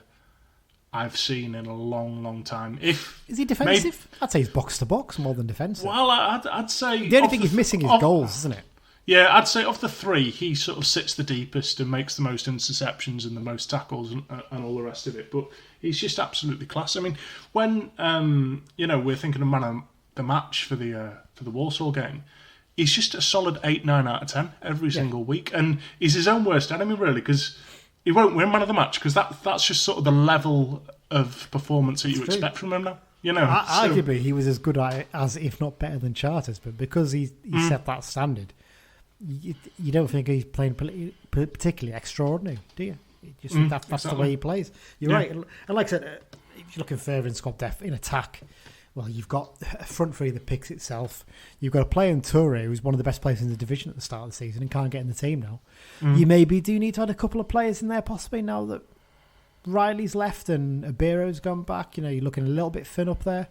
I've seen in a long, long time. Is he defensive? I'd say he's box-to-box more than defensive. Well, I'd say... The only thing he's missing is goals, isn't it? Yeah, I'd say of the three, he sort of sits the deepest and makes the most interceptions and the most tackles and all the rest of it. But he's just absolutely class. I mean, when we're thinking of man of the match for the Walsall game, he's just a solid 8, 9 out of 10 every single week, and he's his own worst enemy, really, because he won't win man of the match because that's just sort of the level of performance that you expect from him now. You know, arguably he was as good at it as, if not better than Charters, but because he set that standard, you don't think he's playing particularly extraordinary, do you? You just think that's exactly the way he plays. You're right. And like I said, if you're looking further in squad depth, in attack, well, you've got a front three that picks itself. You've got a player in Toure who's one of the best players in the division at the start of the season and can't get in the team now. You maybe do need to add a couple of players in there possibly now that Riley's left and Abiro's gone back. You know, you're looking a little bit thin up there.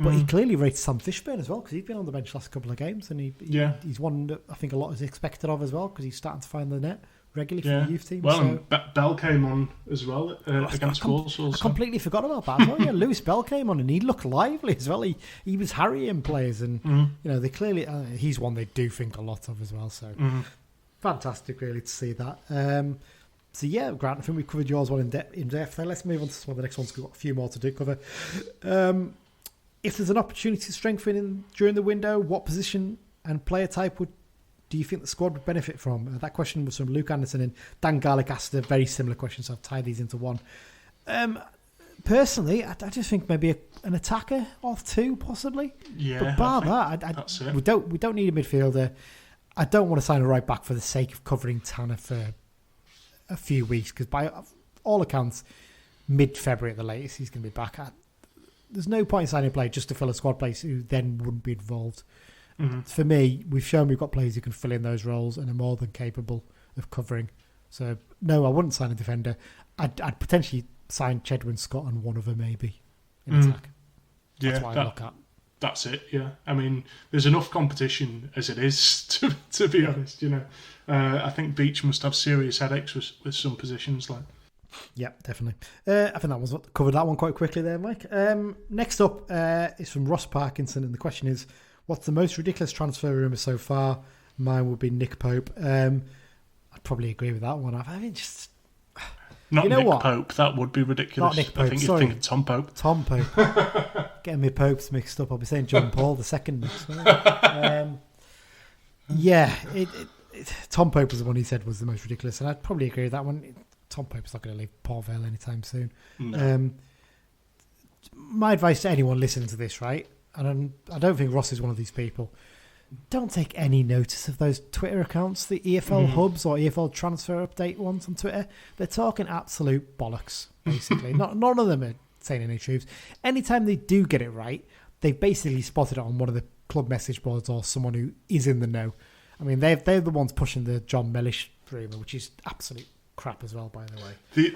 But he clearly rates Sam Fishburne as well, because he's been on the bench last couple of games, and he's one that I think a lot is expected of as well, because he's starting to find the net regularly for the youth team. Well, so. and Bell came on as well against Walsall. I completely forgot about that as well. Yeah, Lewis Bell came on and he looked lively as well. He was harrying players, and you know, they clearly he's one they do think a lot of as well. So fantastic, really, to see that. So yeah, Grant, I think we've covered yours well in depth there. Let's move on to some of the next ones. We've got a few more to cover. If there's an opportunity to strengthen during the window, what position and player type do you think the squad would benefit from? That question was from Luke Anderson, and Dan Garlick asked a very similar question, so I've tied these into one. Personally, I just think maybe an attacker or two, possibly. Yeah, but bar that, we don't need a midfielder. I don't want to sign a right back for the sake of covering Tanner for a few weeks, because by all accounts, mid-February at the latest, he's going to be back. There's no point in signing a player just to fill a squad place who then wouldn't be involved. For me, we've shown we've got players who can fill in those roles and are more than capable of covering. So, no, I wouldn't sign a defender. I'd potentially sign Chedwin Scott and one other maybe in attack. That's what I look at. That's it, yeah. I mean, there's enough competition as it is, to be honest, you know. I think Beach must have serious headaches with some positions like. Yeah, definitely. I think that was covered that one quite quickly there, Mike. Next up is from Ross Parkinson, and the question is, what's the most ridiculous transfer rumour so far? Mine would be Nick Pope. I'd probably agree with that one. I mean, just... Not Nick Pope, that would be ridiculous. Not Nick Pope, I think you'd think of Tom Pope. Tom Pope. Getting my Popes mixed up. I'll be saying John Paul the second. Yeah, Tom Pope was the one he said was the most ridiculous, and I'd probably agree with that one. Tom Pope's not going to leave Port Vale anytime soon. No. My advice to anyone listening to this, right, and I don't think Ross is one of these people, don't take any notice of those Twitter accounts, the EFL Hubs or EFL Transfer Update ones on Twitter. They're talking absolute bollocks, basically. None of them are saying any truths. Anytime they do get it right, they've basically spotted it on one of the club message boards or someone who is in the know. I mean, they're the ones pushing the John Mellish rumour, which is absolute crap as well, by the way.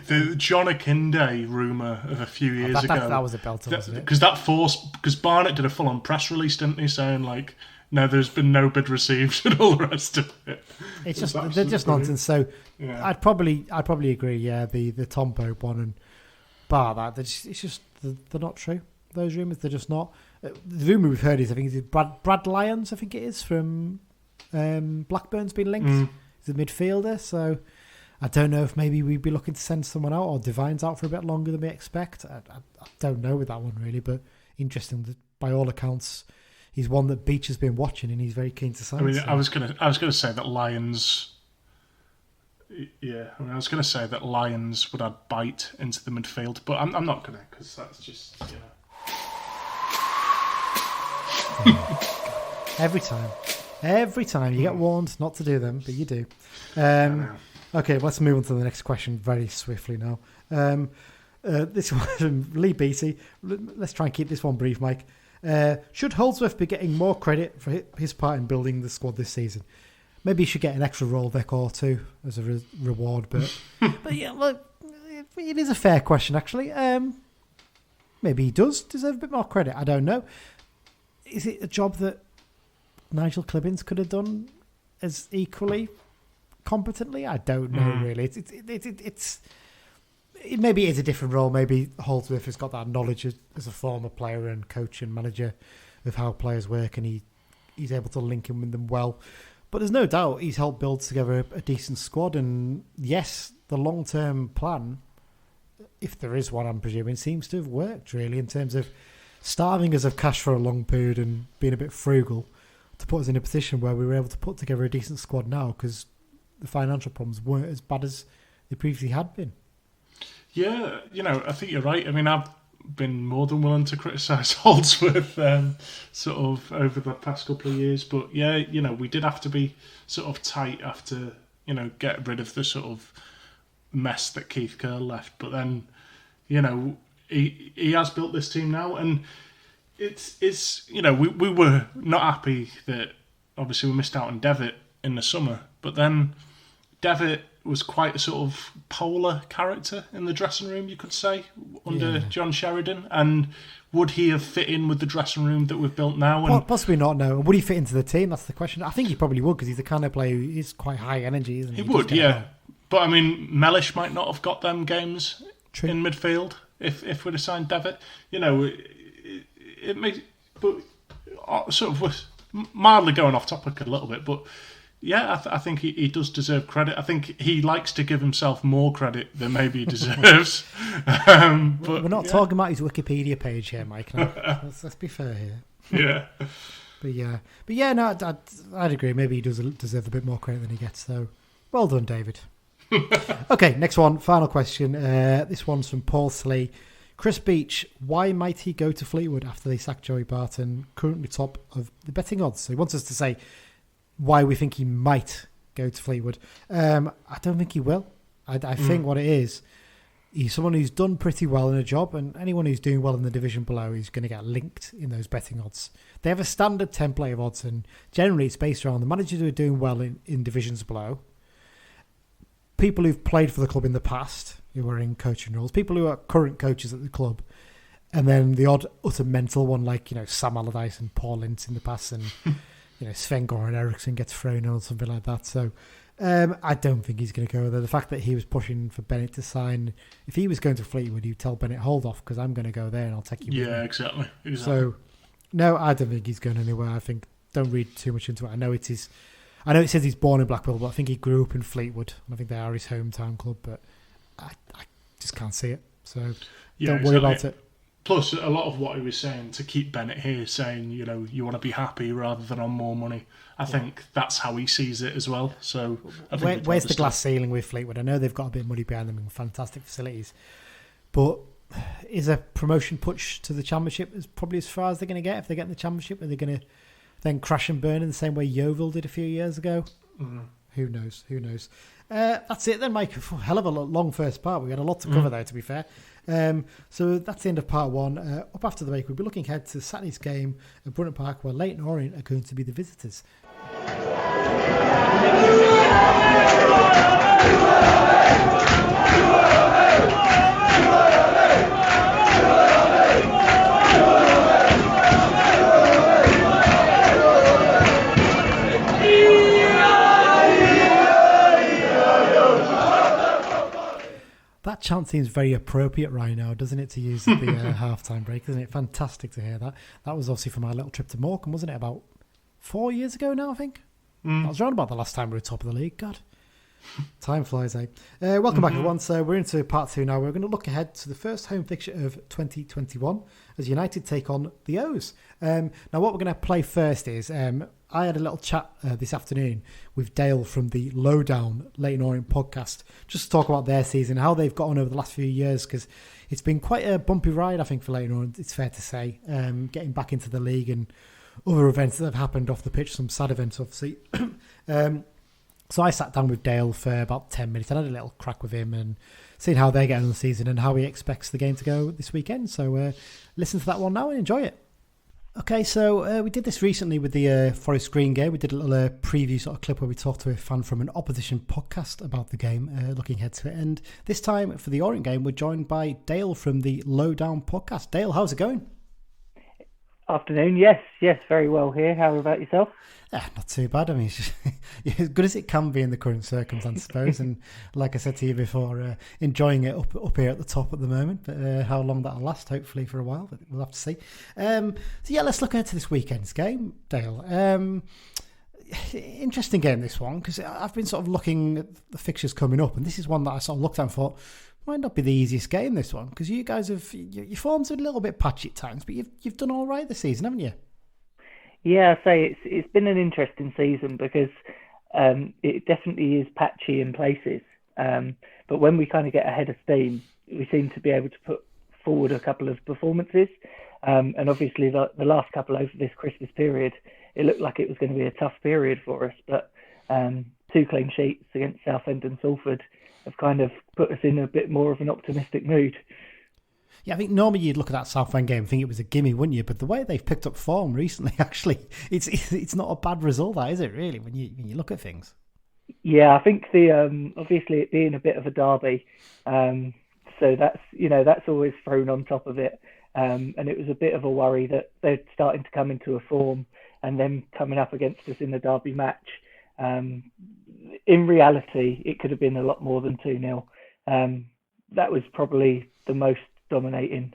The John Akinde rumour of a few years ago. That was a belter, wasn't it? Because Barnett did a full-on press release, didn't he, saying like, no, there's been no bid received and all the rest of it. It's just they're just nonsense. So yeah. I'd probably agree. Yeah, the Tom Pope one, and bar that, they're not true. Those rumours, they're just not. The rumour we've heard is, I think it's Brad Lyons. I think it is from Blackburn's been linked. He's a midfielder, so. I don't know if maybe we'd be looking to send someone out or Divine's out for a bit longer than we expect. I don't know with that one really, but interesting that by all accounts he's one that Beach has been watching and he's very keen to sign. I mean, I was gonna say that Lions. Yeah, I mean, I was gonna say that Lions would add bite into the midfield, but I'm not gonna, because that's just Every time you get warned not to do them, but you do. Okay, let's move on to the next question very swiftly now. This one from Lee Beattie. Let's try and keep this one brief, Mike. Should Holdsworth be getting more credit for his part in building the squad this season? Maybe he should get an extra roll deck or two as a reward, but yeah, look, it is a fair question, actually. Maybe he does deserve a bit more credit. I don't know. Is it a job that Nigel Clibbins could have done as equally competently? I don't know really. It's maybe it is a different role. Maybe Holdsworth has got that knowledge as a former player and coach and manager of how players work, and he's able to link in with them well. But there's no doubt he's helped build together a decent squad, and yes, the long-term plan, if there is one, I'm presuming, seems to have worked really in terms of starving us of cash for a long period and being a bit frugal to put us in a position where we were able to put together a decent squad now, because the financial problems weren't as bad as they previously had been. Yeah, I think you're right. I mean, been more than willing to criticise Holdsworth sort of over the past couple of years. But yeah, we did have to be sort of tight after, get rid of the sort of mess that Keith Curl left. But then, he has built this team now, and it's we were not happy that obviously we missed out on Devitt in the summer, but then Devitt was quite a sort of polar character in the dressing room, you could say, under John Sheridan. And would he have fit in with the dressing room that we've built now? And possibly not, no. Would he fit into the team? That's the question. I think he probably would, because he's the kind of player who is quite high energy, isn't he? He would, yeah. But, I mean, Mellish might not have got them games in midfield if we'd have signed Devitt. It makes... But sort of was mildly going off topic a little bit, but... Yeah, I think he does deserve credit. I think he likes to give himself more credit than maybe he deserves. But we're not talking about his Wikipedia page here, Mike. No. Let's be fair here. Yeah. But no, I'd agree. Maybe he does deserve a bit more credit than he gets. So, well done, David. Okay, next one. Final question. This one's from Paul Slee. Chris Beach, why might he go to Fleetwood after they sacked Joey Barton, currently top of the betting odds? So he wants us to say why we think he might go to Fleetwood. I don't think he will. I think what it is, he's someone who's done pretty well in a job, and anyone who's doing well in the division below is going to get linked in those betting odds. They have a standard template of odds, and generally it's based around the managers who are doing well in divisions below, people who've played for the club in the past, who are in coaching roles, people who are current coaches at the club, and then the odd utter mental one like, Sam Allardyce and Paul Ince in the past, and Sven-Goran Eriksson gets thrown in or something like that. So I don't think he's going to go there. The fact that he was pushing for Bennett to sign, if he was going to Fleetwood, he'd tell Bennett, hold off, because I'm going to go there and I'll take you with me. Exactly. So, no, I don't think he's going anywhere. I think, don't read too much into it. I know it says he's born in Blackpool, but I think he grew up in Fleetwood. I think they are his hometown club, but I just can't see it. So don't worry about it. Plus, a lot of what he was saying to keep Bennett here, saying, you want to be happy rather than on more money. I think that's how he sees it as well. So, where's the glass ceiling with Fleetwood? I know they've got a bit of money behind them and fantastic facilities, but is a promotion push to the Championship is probably as far as they're going to get? If they get in the Championship, are they going to then crash and burn in the same way Yeovil did a few years ago? Mm-hmm. Who knows? That's it then, Mike. Hell of a long first part. We had a lot to cover there, to be fair. So that's the end of part one. Up after the break, we'll be looking ahead to Saturday's game at Brunton Park, where Leyton Orient are going to be the visitors. That chant seems very appropriate right now, doesn't it, to use at the half-time break, isn't it? Fantastic to hear that. That was obviously from our little trip to Morecambe, wasn't it? About 4 years ago now, I think. That was around about the last time we were top of the league. God, time flies, eh? Welcome back, everyone. So we're into part two now. We're going to look ahead to the first home fixture of 2021 as United take on the O's. Now, what we're going to play first is I had a little chat this afternoon with Dale from the Lowdown Leyton Orient podcast, just to talk about their season, how they've got on over the last few years, because it's been quite a bumpy ride, I think, for Leyton Orient, it's fair to say, getting back into the league and other events that have happened off the pitch, some sad events, obviously. So I sat down with Dale for about 10 minutes and had a little crack with him and seeing how they're getting on the season and how he expects the game to go this weekend. So listen to that one now and enjoy it. Okay, so we did this recently with the Forest Green game. We did a little preview sort of clip where we talked to a fan from an opposition podcast about the game, looking ahead to it. And this time for the Orient game, we're joined by Dale from the Lowdown podcast. Dale, how's it going? Afternoon, yes, very well here. How about yourself? Not too bad. I mean, it's just, as good as it can be in the current circumstances, I suppose. And like I said to you before, enjoying it up here at the top at the moment. But how long that'll last, hopefully for a while, but we'll have to see. So yeah, let's look ahead to this weekend's game, Dale. Interesting game, this one, because I've been sort of looking at the fixtures coming up, and this is one that I sort of looked at and thought, might not be the easiest game, this one, because you guys have, your form's a little bit patchy at times, but you've done all right this season, haven't you? Yeah, I say it's been an interesting season because it definitely is patchy in places. But when we kind of get ahead of steam, we seem to be able to put forward a couple of performances. And obviously the last couple over this Christmas period, it looked like it was going to be a tough period for us. But 2 clean sheets against Southend and Salford have kind of put us in a bit more of an optimistic mood. Yeah, I think normally you'd look at that Southend game and think it was a gimme, wouldn't you? But the way they've picked up form recently, actually, it's not a bad result, that is it? Really, when you look at things. Yeah, I think the obviously it being a bit of a derby, so that's always thrown on top of it, and it was a bit of a worry that they're starting to come into a form and then coming up against us in the derby match. In reality, it could have been a lot more than 2-0. That was probably the most dominating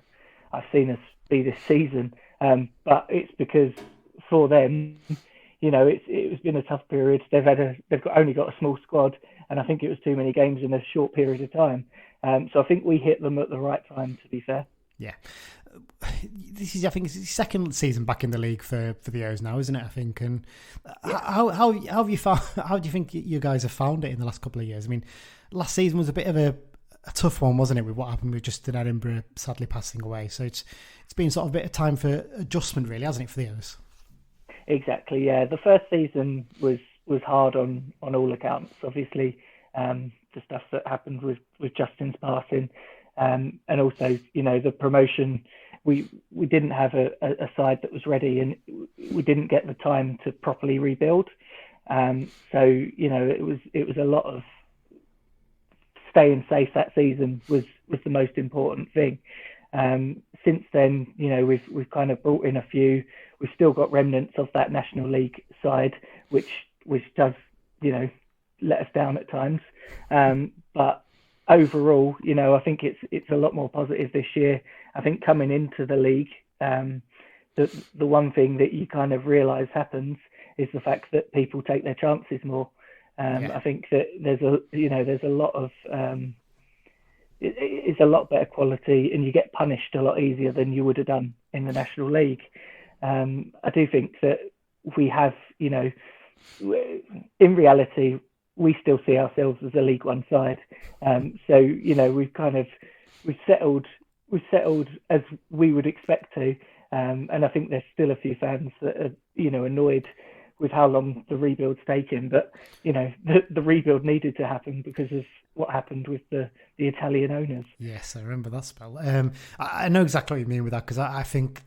I've seen us be this season, but it's because for them, it's been a tough period. Only got a small squad, and I think it was too many games in a short period of time. So I think we hit them at the right time, to be fair. Yeah, I think it's the second season back in the league for the O's now, isn't it? I think. And how have you found? How do you think you guys have found it in the last couple of years? I mean, last season was a bit of a tough one, wasn't it, with what happened with Justin Edinburgh sadly passing away. So it's been sort of a bit of time for adjustment, really, hasn't it, for the O's? Exactly, yeah. The first season was hard on all accounts. Obviously, the stuff that happened with Justin's passing, and also, the promotion. We didn't have a side that was ready, and we didn't get the time to properly rebuild. So it was a lot of staying safe that season was the most important thing. Since then, we've kind of brought in a few. We've still got remnants of that National League side, which does, let us down at times. But overall, I think it's a lot more positive this year. I think coming into the league, the one thing that you kind of realise happens is the fact that people take their chances more. I think that there's a lot of it's a lot better quality, and you get punished a lot easier than you would have done in the National League. I do think that we have, in reality, we still see ourselves as a League One side. So we've settled as we would expect to, and I think there's still a few fans that are annoyed with how long the rebuild's taken, but the rebuild needed to happen because of what happened with the Italian owners. Yes, I remember that spell. I know exactly what you mean with that, because I think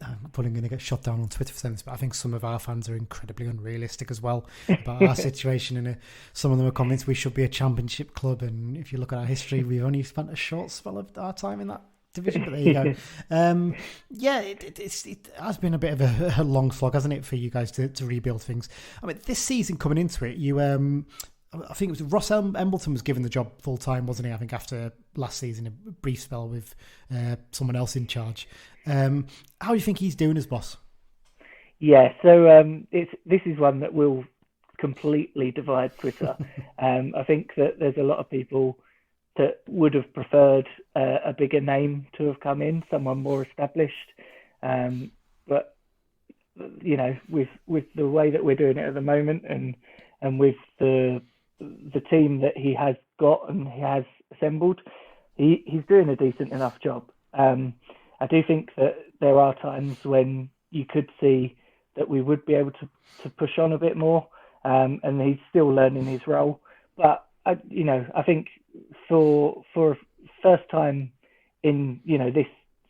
I'm probably going to get shot down on Twitter for saying this, but I think some of our fans are incredibly unrealistic as well about our situation, and some of them are convinced we should be a championship club, and if you look at our history, we've only spent a short spell of our time in that division, but there you go. It has been a bit of a long slog, hasn't it, for you guys to rebuild things. I mean, this season coming into it, I think it was Ross Embleton was given the job full time, wasn't he? I think after last season, a brief spell with someone else in charge. How do you think he's doing as boss? Yeah, so this is one that will completely divide Twitter. I think that there's a lot of people that would have preferred a bigger name to have come in, someone more established. But with the way that we're doing it at the moment, and with the team that he has got and he has assembled, he's doing a decent enough job. I do think that there are times when you could see that we would be able to push on a bit more, and he's still learning his role. But I think for first time in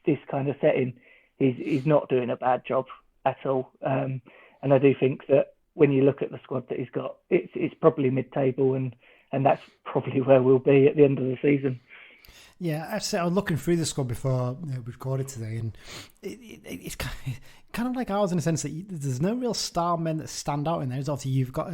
this kind of setting, he's not doing a bad job at all. And I do think that when you look at the squad that he's got, it's probably mid-table, and that's probably where we'll be at the end of the season. Yeah, I was looking through the squad before we recorded today, and it's kind of like ours in the sense that there's no real star men that stand out in there. Obviously, you've got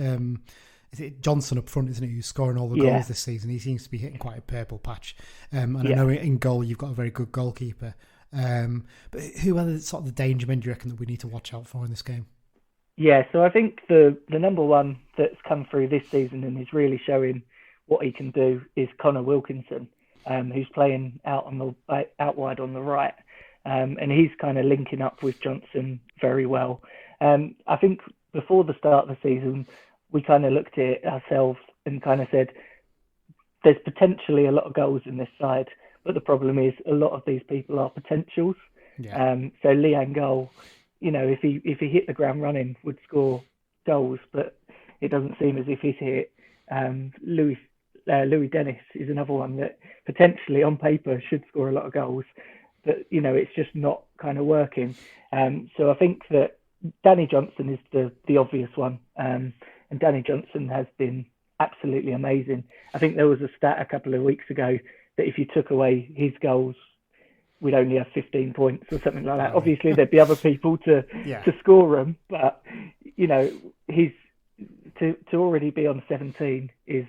is it Johnson up front, isn't it, who's scoring all the goals this season? He seems to be hitting quite a purple patch. And I know in goal you've got a very good goalkeeper. But who are the danger men, do you reckon, that we need to watch out for in this game? Yeah, so I think the number one that's come through this season and is really showing what he can do is Connor Wilkinson, who's playing out wide on the right. And he's kind of linking up with Johnson very well. I think before the start of the season, we kind of looked at it ourselves and kind of said, there's potentially a lot of goals in this side. But the problem is a lot of these people are potentials. Yeah. So Leanne Goal, if he hit the ground running, would score goals, but it doesn't seem as if he's hit. Louis Dennis is another one that potentially on paper should score a lot of goals, but it's just not kind of working. So I think that Danny Johnson is the obvious one, and Danny Johnson has been absolutely amazing. I think there was a stat a couple of weeks ago that if you took away his goals, we'd only have 15 points or something like that. Obviously, there'd be other people to score them, but he's to already be on 17 is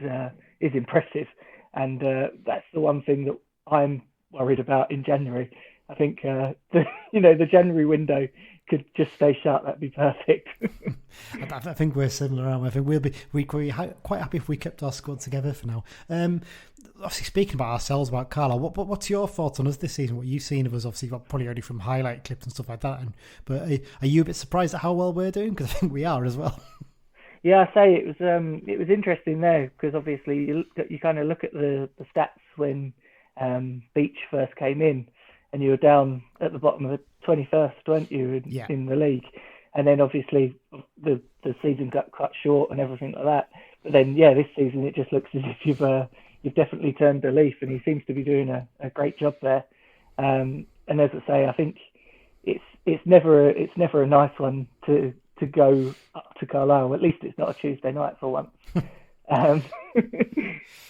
impressive, and that's the one thing that I'm worried about in January. I think the January window could just stay shut. That'd be perfect. I think we're similar, aren't we? I think we'll be quite happy if we kept our squad together for now. Obviously, speaking about ourselves, about Carlisle, what's your thoughts on us this season? What you've seen of us, obviously, probably only from highlight clips and stuff like that. But are you a bit surprised at how well we're doing? Because I think we are as well. Yeah, I say it was interesting there because obviously you kind of look at the stats when Beach first came in, and you were down at the bottom of the 21st, weren't you, in the league? And then obviously the season got cut short and everything like that. But then this season it just looks as if you've definitely turned a leaf, and he seems to be doing a great job there. And as I say, I think it's never a nice one to go up to Carlisle. At least it's not a Tuesday night for once. But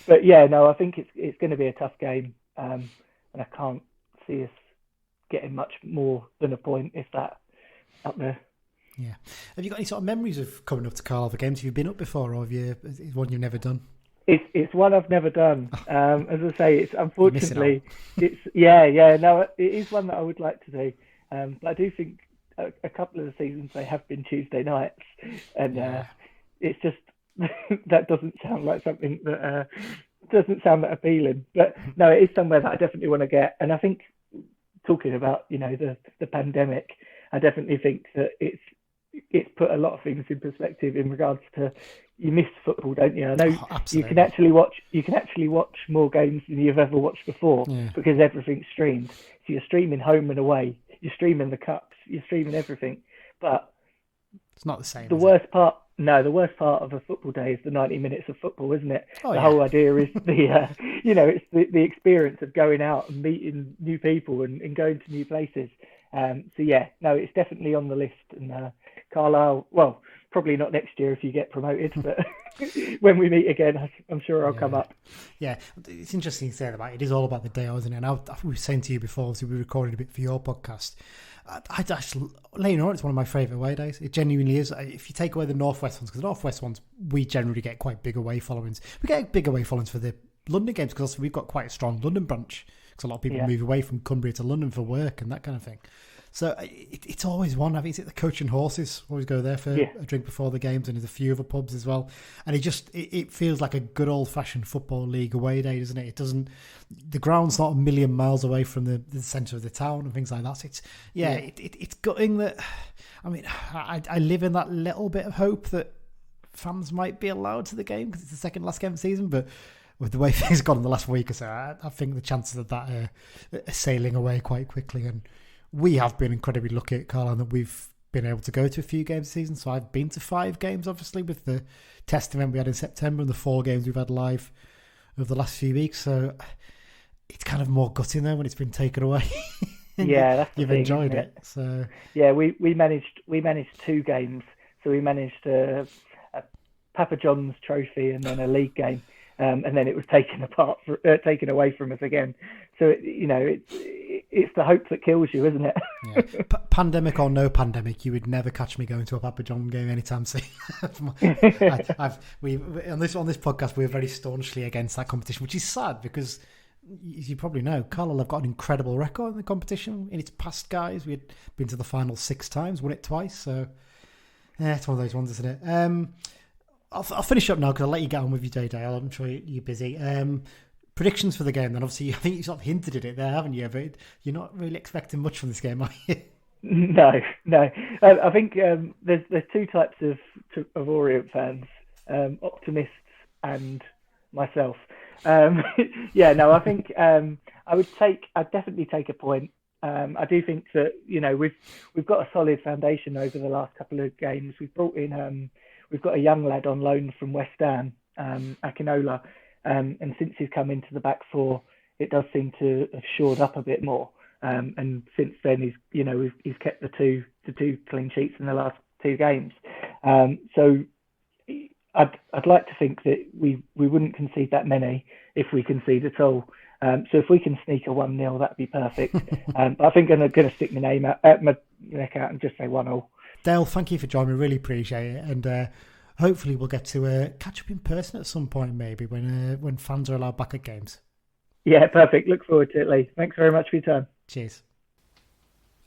I think it's going to be a tough game, and I can't see us getting much more than a point if that up there. Yeah. Have you got any sort of memories of coming up to Carlisle for games? Have you been up before, or is one you've never done? It's one I've never done. As I say, it's unfortunately it is one that I would like to do. But I do think a couple of the seasons they have been Tuesday nights, and it's just that doesn't sound like something that doesn't sound that appealing. But no, it is somewhere that I definitely want to get. And I think talking about the pandemic, I definitely think that it's put a lot of things in perspective in regards to you miss football, don't you? I know you can actually watch more games than you've ever watched before because everything's streamed. So you're streaming home and away, you're streaming the cups, you're streaming everything. But it's not the same. The worst part of a football day is the 90 minutes of football, isn't it? The whole idea is it's the experience of going out and meeting new people and going to new places. It's definitely on the list. And Carlisle, well, probably not next year if you get promoted, but when we meet again, I'm sure I'll come up. Yeah, it's interesting to say that. It is all about the day, isn't it? And I was saying to you before, obviously we recorded a bit for your podcast. Leyton Orient is one of my favourite away days. It genuinely is. If you take away the Northwest ones, because the Northwest ones, we generally get quite big away followings. We get big away followings for the London games because we've got quite a strong London branch. Because a lot of people move away from Cumbria to London for work and that kind of thing. So it's always one. I think it's the Coach and Horses. Always go there for a drink before the games, and there's a few other pubs as well. And it feels like a good old fashioned football league away day, doesn't it? It doesn't. The ground's not a million miles away from the centre of the town and things like that. So it's gutting that. I mean, I live in that little bit of hope that fans might be allowed to the game because it's the second last game of the season, but with the way things have gone in the last week or so, I think the chances of that are sailing away quite quickly. And we have been incredibly lucky at Carlisle that we've been able to go to a few games this season. So I've been to 5 games, obviously, with the test event we had in September and the 4 games we've had live over the last few weeks. So it's kind of more gutting there when it's been taken away. That's you've enjoyed it. So we managed 2 games. So we managed a Papa John's trophy and then a league game. And then it was taken away from us again. So it's the hope that kills you, isn't it? Pandemic or no pandemic, you would never catch me going to a Papa John game anytime soon. On this podcast, we're very staunchly against that competition, which is sad because, as you probably know, Carlisle have got an incredible record in the competition. In its past, guys, we had been to the final 6 times, won it twice. So it's one of those ones, isn't it? I'll finish up now because I'll let you get on with your day, Dale. I'm sure you're busy. Predictions for the game, then. Obviously, I think you sort of hinted at it there, haven't you? But you're not really expecting much from this game, are you? No. I think there's 2 types of Orient fans, optimists and myself. Yeah, no, I think I'd definitely take a point. I do think that we've got a solid foundation over the last couple of games. We've brought in we've got a young lad on loan from West Ham, Akinola, and since he's come into the back four, it does seem to have shored up a bit more. And since then, he's kept the two clean sheets in the last 2 games. So I'd like to think that we wouldn't concede that many if we concede at all. So if we can sneak a 1-0, that'd be perfect. But I think I'm going to stick my neck out and just say 1-1. Dale, thank you for joining me. Really appreciate it. And hopefully we'll get to catch up in person at some point, maybe, when fans are allowed back at games. Yeah, perfect. Look forward to it, Lee. Thanks very much for your time. Cheers.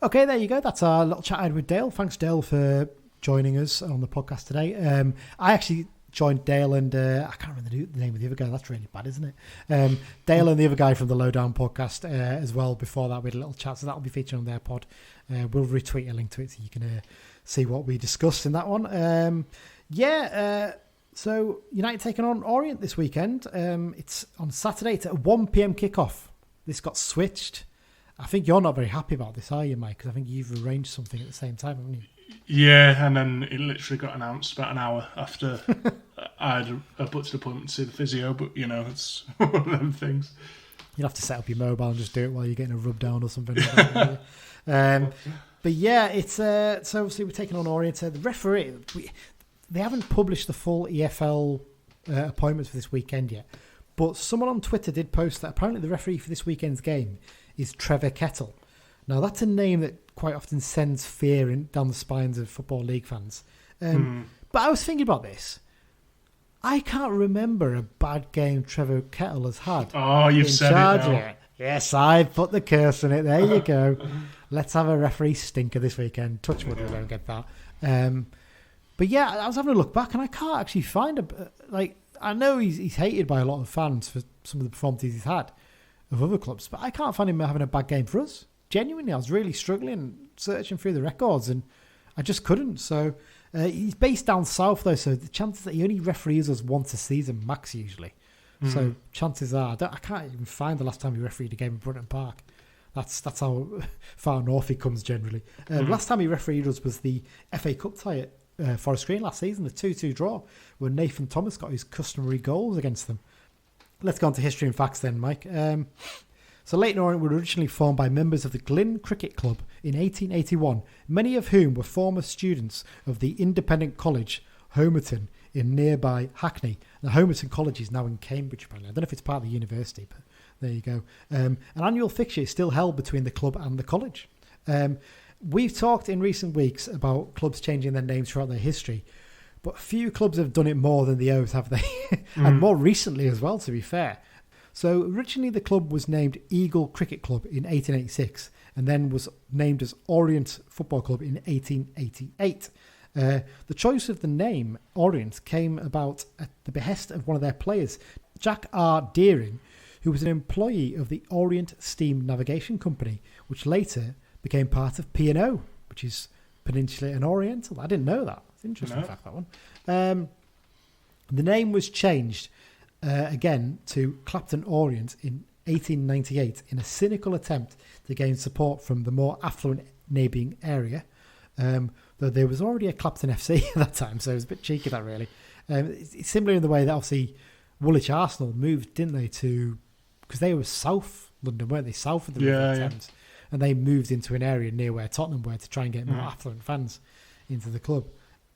Okay, there you go. That's our little chat with Dale. Thanks, Dale, for joining us on the podcast today. I actually joined Dale and I can't remember the name of the other guy. That's really bad, isn't it? Dale and the other guy from the Lowdown podcast as well. Before that, we had a little chat, so that'll be featured on their pod. We'll retweet a link to it so you can see what we discussed in that one. So United taking on Orient this weekend. It's on Saturday. It's at a 1 p.m. kickoff. This got switched. I think you're not very happy about this, are you, Mike? Because I think you've arranged something at the same time, haven't you? Yeah, and then it literally got announced about an hour after I had a butted appointment to see the physio, but, it's one of them things. You'll have to set up your mobile and just do it while you're getting a rub down or something. But yeah, it's so obviously we're taking on Orient. The referee, they haven't published the full EFL appointments for this weekend yet, but someone on Twitter did post that apparently the referee for this weekend's game is Trevor Kettle. Now, that's a name that quite often sends fear down the spines of Football League fans. But I was thinking about this. I can't remember a bad game Trevor Kettle has had. Oh, you've said it now. Yes, I put the curse on it. There you go. Let's have a referee stinker this weekend. Touch wood, we don't get that. But yeah, I was having a look back and I can't actually find I know he's hated by a lot of fans for some of the performances he's had of other clubs, but I can't find him having a bad game for us. Genuinely, I was really struggling searching through the records and I just couldn't. So he's based down south though, so the chances that he only referees us once a season max usually. So chances are I can't even find the last time he refereed a game in Brunton Park. That's how far north he comes generally. Last time he refereed us was the FA Cup tie at Forest Green last season, the 2-2 draw, where Nathan Thomas got his customary goals against them. Let's go on to history and facts then, Mike. So Leyton Orient were originally formed by members of the Glyn Cricket Club in 1881, many of whom were former students of the Independent College, Homerton, in nearby Hackney. Now, Homerton College is now in Cambridge, apparently. I don't know if it's part of the university, but there you go. An annual fixture is still held between the club and the college. We've talked in recent weeks about clubs changing their names throughout their history, but few clubs have done it more than the O's, have they? And more recently as well, to be fair. So originally the club was named Eagle Cricket Club in 1886 and then was named as Orient Football Club in 1888. The choice of the name Orient came about at the behest of one of their players, Jack R. Deering, who was an employee of the Orient Steam Navigation Company, which later became part of P&O, which is Peninsular and Oriental. I didn't know that. It's an interesting fact, that one. The name was changed again to Clapton Orient in 1898 in a cynical attempt to gain support from the more affluent neighbouring area, though there was already a Clapton FC at that time, so it was a bit cheeky, that really. It's similar in the way that obviously Woolwich Arsenal moved, didn't they, to... Because they were South London, weren't they? South of the River Thames. And they moved into an area near where Tottenham were to try and get more affluent fans into the club.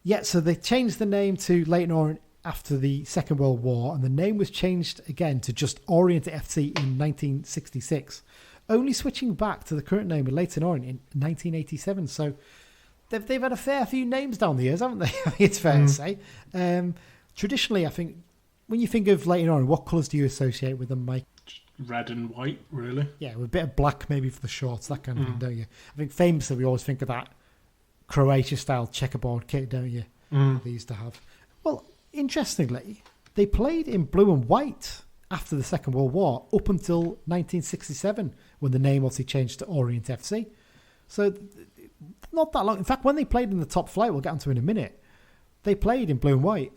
Yeah, so they changed the name to Leyton Orient after the Second World War, and the name was changed again to just Orient FC in 1966, only switching back to the current name of Leyton Orient in 1987. So they've had a fair few names down the years, haven't they? I think it's fair to say. Traditionally, I think, when you think of Leyton Orient, what colours do you associate with them, Mike? Red and white, really. Yeah, with a bit of black maybe for the shorts, that kind of thing, don't you? I think famously we always think of that Croatia-style checkerboard kit, don't you? They used to have. Well, interestingly, they played in blue and white after the Second World War up until 1967, when the name obviously changed to Orient FC. So not that long. In fact, when they played in the top flight, we'll get onto in a minute, they played in blue and white.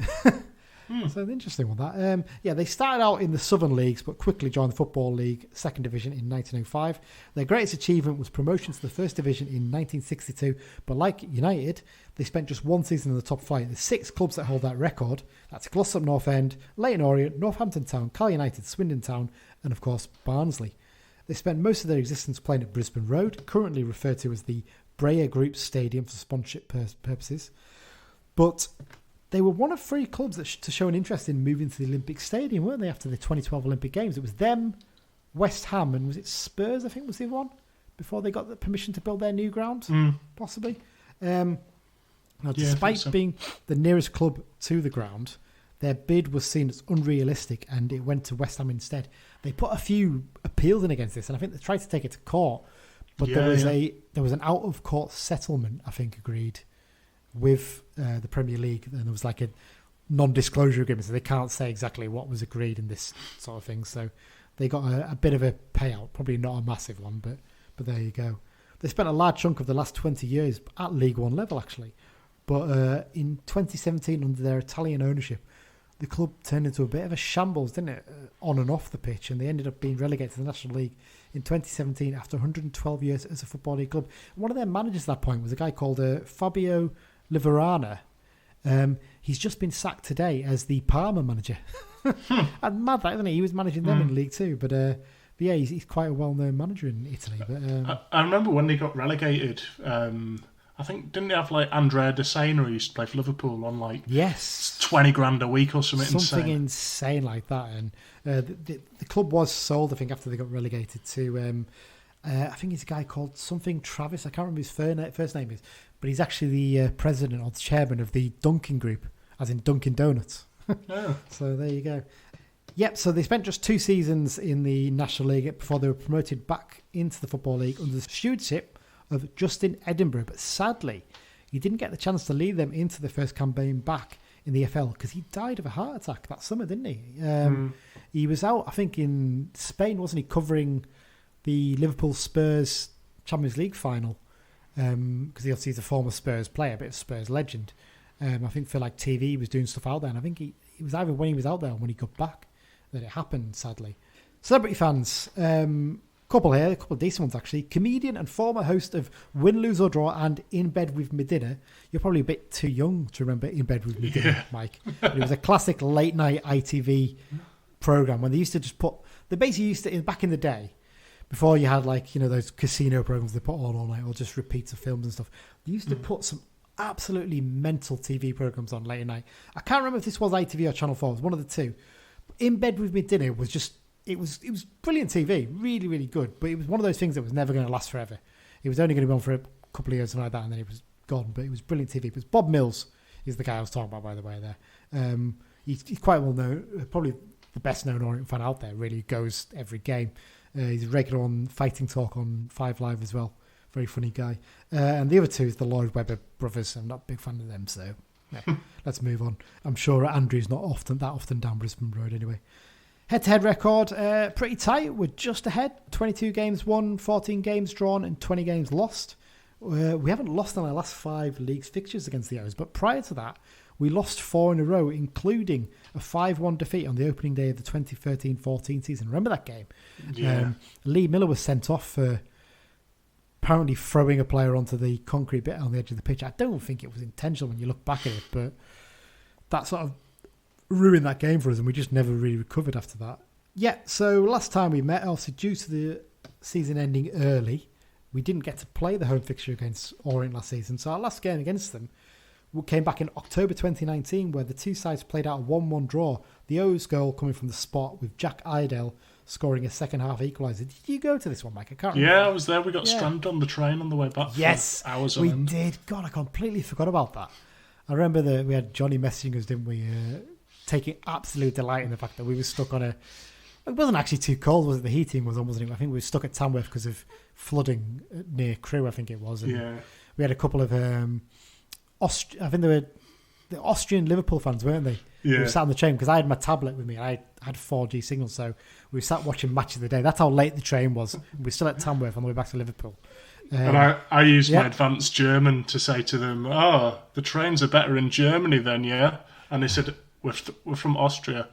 So the interesting one that. They started out in the Southern Leagues, but quickly joined the Football League Second Division in 1905. Their greatest achievement was promotion to the First Division in 1962. But like United, they spent just one season in the top flight. There's 6 clubs that hold that record. That's Glossop North End, Leyton Orient, Northampton Town, Carlisle United, Swindon Town, and of course Barnsley. They spent most of their existence playing at Brisbane Road, currently referred to as the Breyer Group Stadium for sponsorship purposes. But they were one of 3 clubs to show an interest in moving to the Olympic Stadium, weren't they, after the 2012 Olympic Games? It was them, West Ham, and was it Spurs, I think, was the other one, before they got the permission to build their new ground, possibly. Now, despite being the nearest club to the ground, their bid was seen as unrealistic, and it went to West Ham instead. They put a few appeals in against this, and I think they tried to take it to court, but there was an out-of-court settlement, I think, agreed with the Premier League, and there was like a non-disclosure agreement, so they can't say exactly what was agreed in this sort of thing. So they got a bit of a payout, probably not a massive one, but there you go. They spent a large chunk of the last 20 years at League One level, actually. But in 2017, under their Italian ownership, the club turned into a bit of a shambles, didn't it, on and off the pitch, and they ended up being relegated to the National League in 2017 after 112 years as a Football League club. And one of their managers at that point was a guy called Fabio Liverana. He's just been sacked today as the Parma manager. And mad that, isn't he? He was managing them in League Two, but yeah, he's quite a well-known manager in Italy. But I remember when they got relegated. I think didn't they have like Andrea De Sena, who used to play for Liverpool, on like 20 grand a week or something insane like that. And the club was sold, I think, after they got relegated to. I think he's a guy called something Travis. I can't remember his first name is, but he's actually the president or the chairman of the Dunkin' Group, as in Dunkin' Donuts. Oh. So there you go. Yep, so they spent just 2 seasons in the National League before they were promoted back into the Football League under the stewardship of Justin Edinburgh. But sadly, he didn't get the chance to lead them into the first campaign back in the FL because he died of a heart attack that summer, didn't he? He was out, I think, in Spain, wasn't he, covering the Liverpool-Spurs Champions League final, because he obviously is a former Spurs player, a bit of Spurs legend. I think for like TV, he was doing stuff out there, and I think he was either when he was out there or when he got back that it happened, sadly. Celebrity fans, couple of decent ones actually. Comedian and former host of Win, Lose or Draw and In Bed with Me Dinner. You're probably a bit too young to remember In Bed with Me Dinner, Mike. But it was a classic late night ITV program when they used to just put, they basically used to, back in the day, before you had like, you know, those casino programs they put on all night or just repeats of films and stuff, they used to put some absolutely mental TV programs on late at night. I can't remember if this was ITV or Channel 4, it was one of the two. In Bed with Me Dinner was just, it was brilliant TV, really, really good, but it was one of those things that was never going to last forever. It was only going to be on for a couple of years and like that, and then it was gone, but it was brilliant TV. It was Bob Mills is the guy I was talking about, by the way, there. He's quite well known, probably the best known Orient fan out there, really, goes every game. He's regular on Fighting Talk on 5 Live as well. Very funny guy. And the other two is the Lloyd Webber brothers. I'm not a big fan of them, so yeah, let's move on. I'm sure Andrew's not that often down Brisbane Road anyway. Head-to-head record, pretty tight. We're just ahead. 22 games won, 14 games drawn, and 20 games lost. We haven't lost in our last 5 leagues fixtures against the O's, but prior to that, we lost 4 in a row, including a 5-1 defeat on the opening day of the 2013-14 season. Remember that game? Yeah. Lee Miller was sent off for apparently throwing a player onto the concrete bit on the edge of the pitch. I don't think it was intentional when you look back at it, but that sort of ruined that game for us, and we just never really recovered after that. Yeah, so last time we met, obviously due to the season ending early, we didn't get to play the home fixture against Orient last season. So our last game against them came back in October 2019, where the two sides played out a 1-1 draw. The O's goal coming from the spot with Jack Idell scoring a second-half equaliser. Did you go to this one, Mike? I can't remember. Yeah, I was there. We got stranded on the train on the way back. Yes, hours we on did. God, I completely forgot about that. I remember that we had Johnny messaging us, didn't we? Taking absolute delight in the fact that we were stuck on a... It wasn't actually too cold, was it? The heating was on, wasn't it? I think we were stuck at Tamworth because of flooding near Crewe, I think it was. And yeah. We had a couple of... I think they were the Austrian Liverpool fans, weren't they? Yeah. We sat on the train because I had my tablet with me. I had 4G signal, so we sat watching Match of the Day. That's how late the train was. We were still at Tamworth on the way back to Liverpool. And I used my advanced German to say to them, "Oh, the trains are better in Germany then, yeah?" And they said, we're from Austria.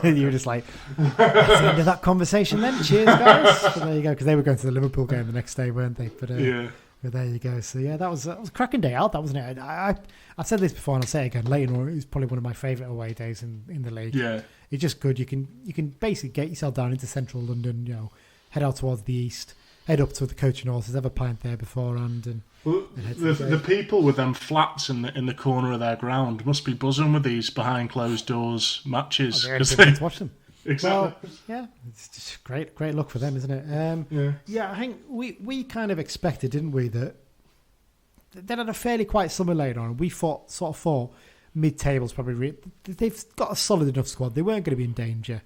You were just like, that's the end of that conversation then. Cheers, guys. So there you go, because they were going to the Liverpool game the next day, weren't they? But there you go. So yeah, that was a cracking day out, that wasn't it? I've said this before and I'll say it again. Leyton Orient is probably one of my favourite away days in the league. Yeah, it's just good. You can basically get yourself down into central London. Head out towards the east, head up to the Coaching Horses, have a pint there beforehand, and the people with them flats in the corner of their ground must be buzzing with these behind closed doors matches. They're to watch them. Exactly. Well, yeah, it's just great luck for them, isn't it? Yeah, I think we kind of expected, didn't we, that they had a fairly quiet summer later on. We sort of thought mid-tables probably they've got a solid enough squad. They weren't going to be in danger.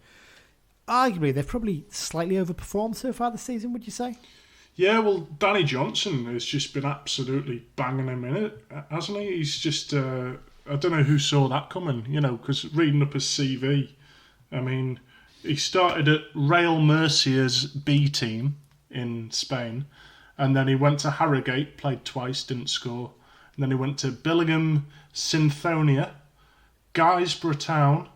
Arguably, they've probably slightly overperformed so far this season, would you say? Yeah, well, Danny Johnson has just been absolutely banging him in it, hasn't he? He's just, I don't know who saw that coming, because reading up his CV, I mean, he started at Real Murcia's B team in Spain, and then he went to Harrogate, played twice, didn't score, and then he went to Billingham Synthonia, Guysborough Town,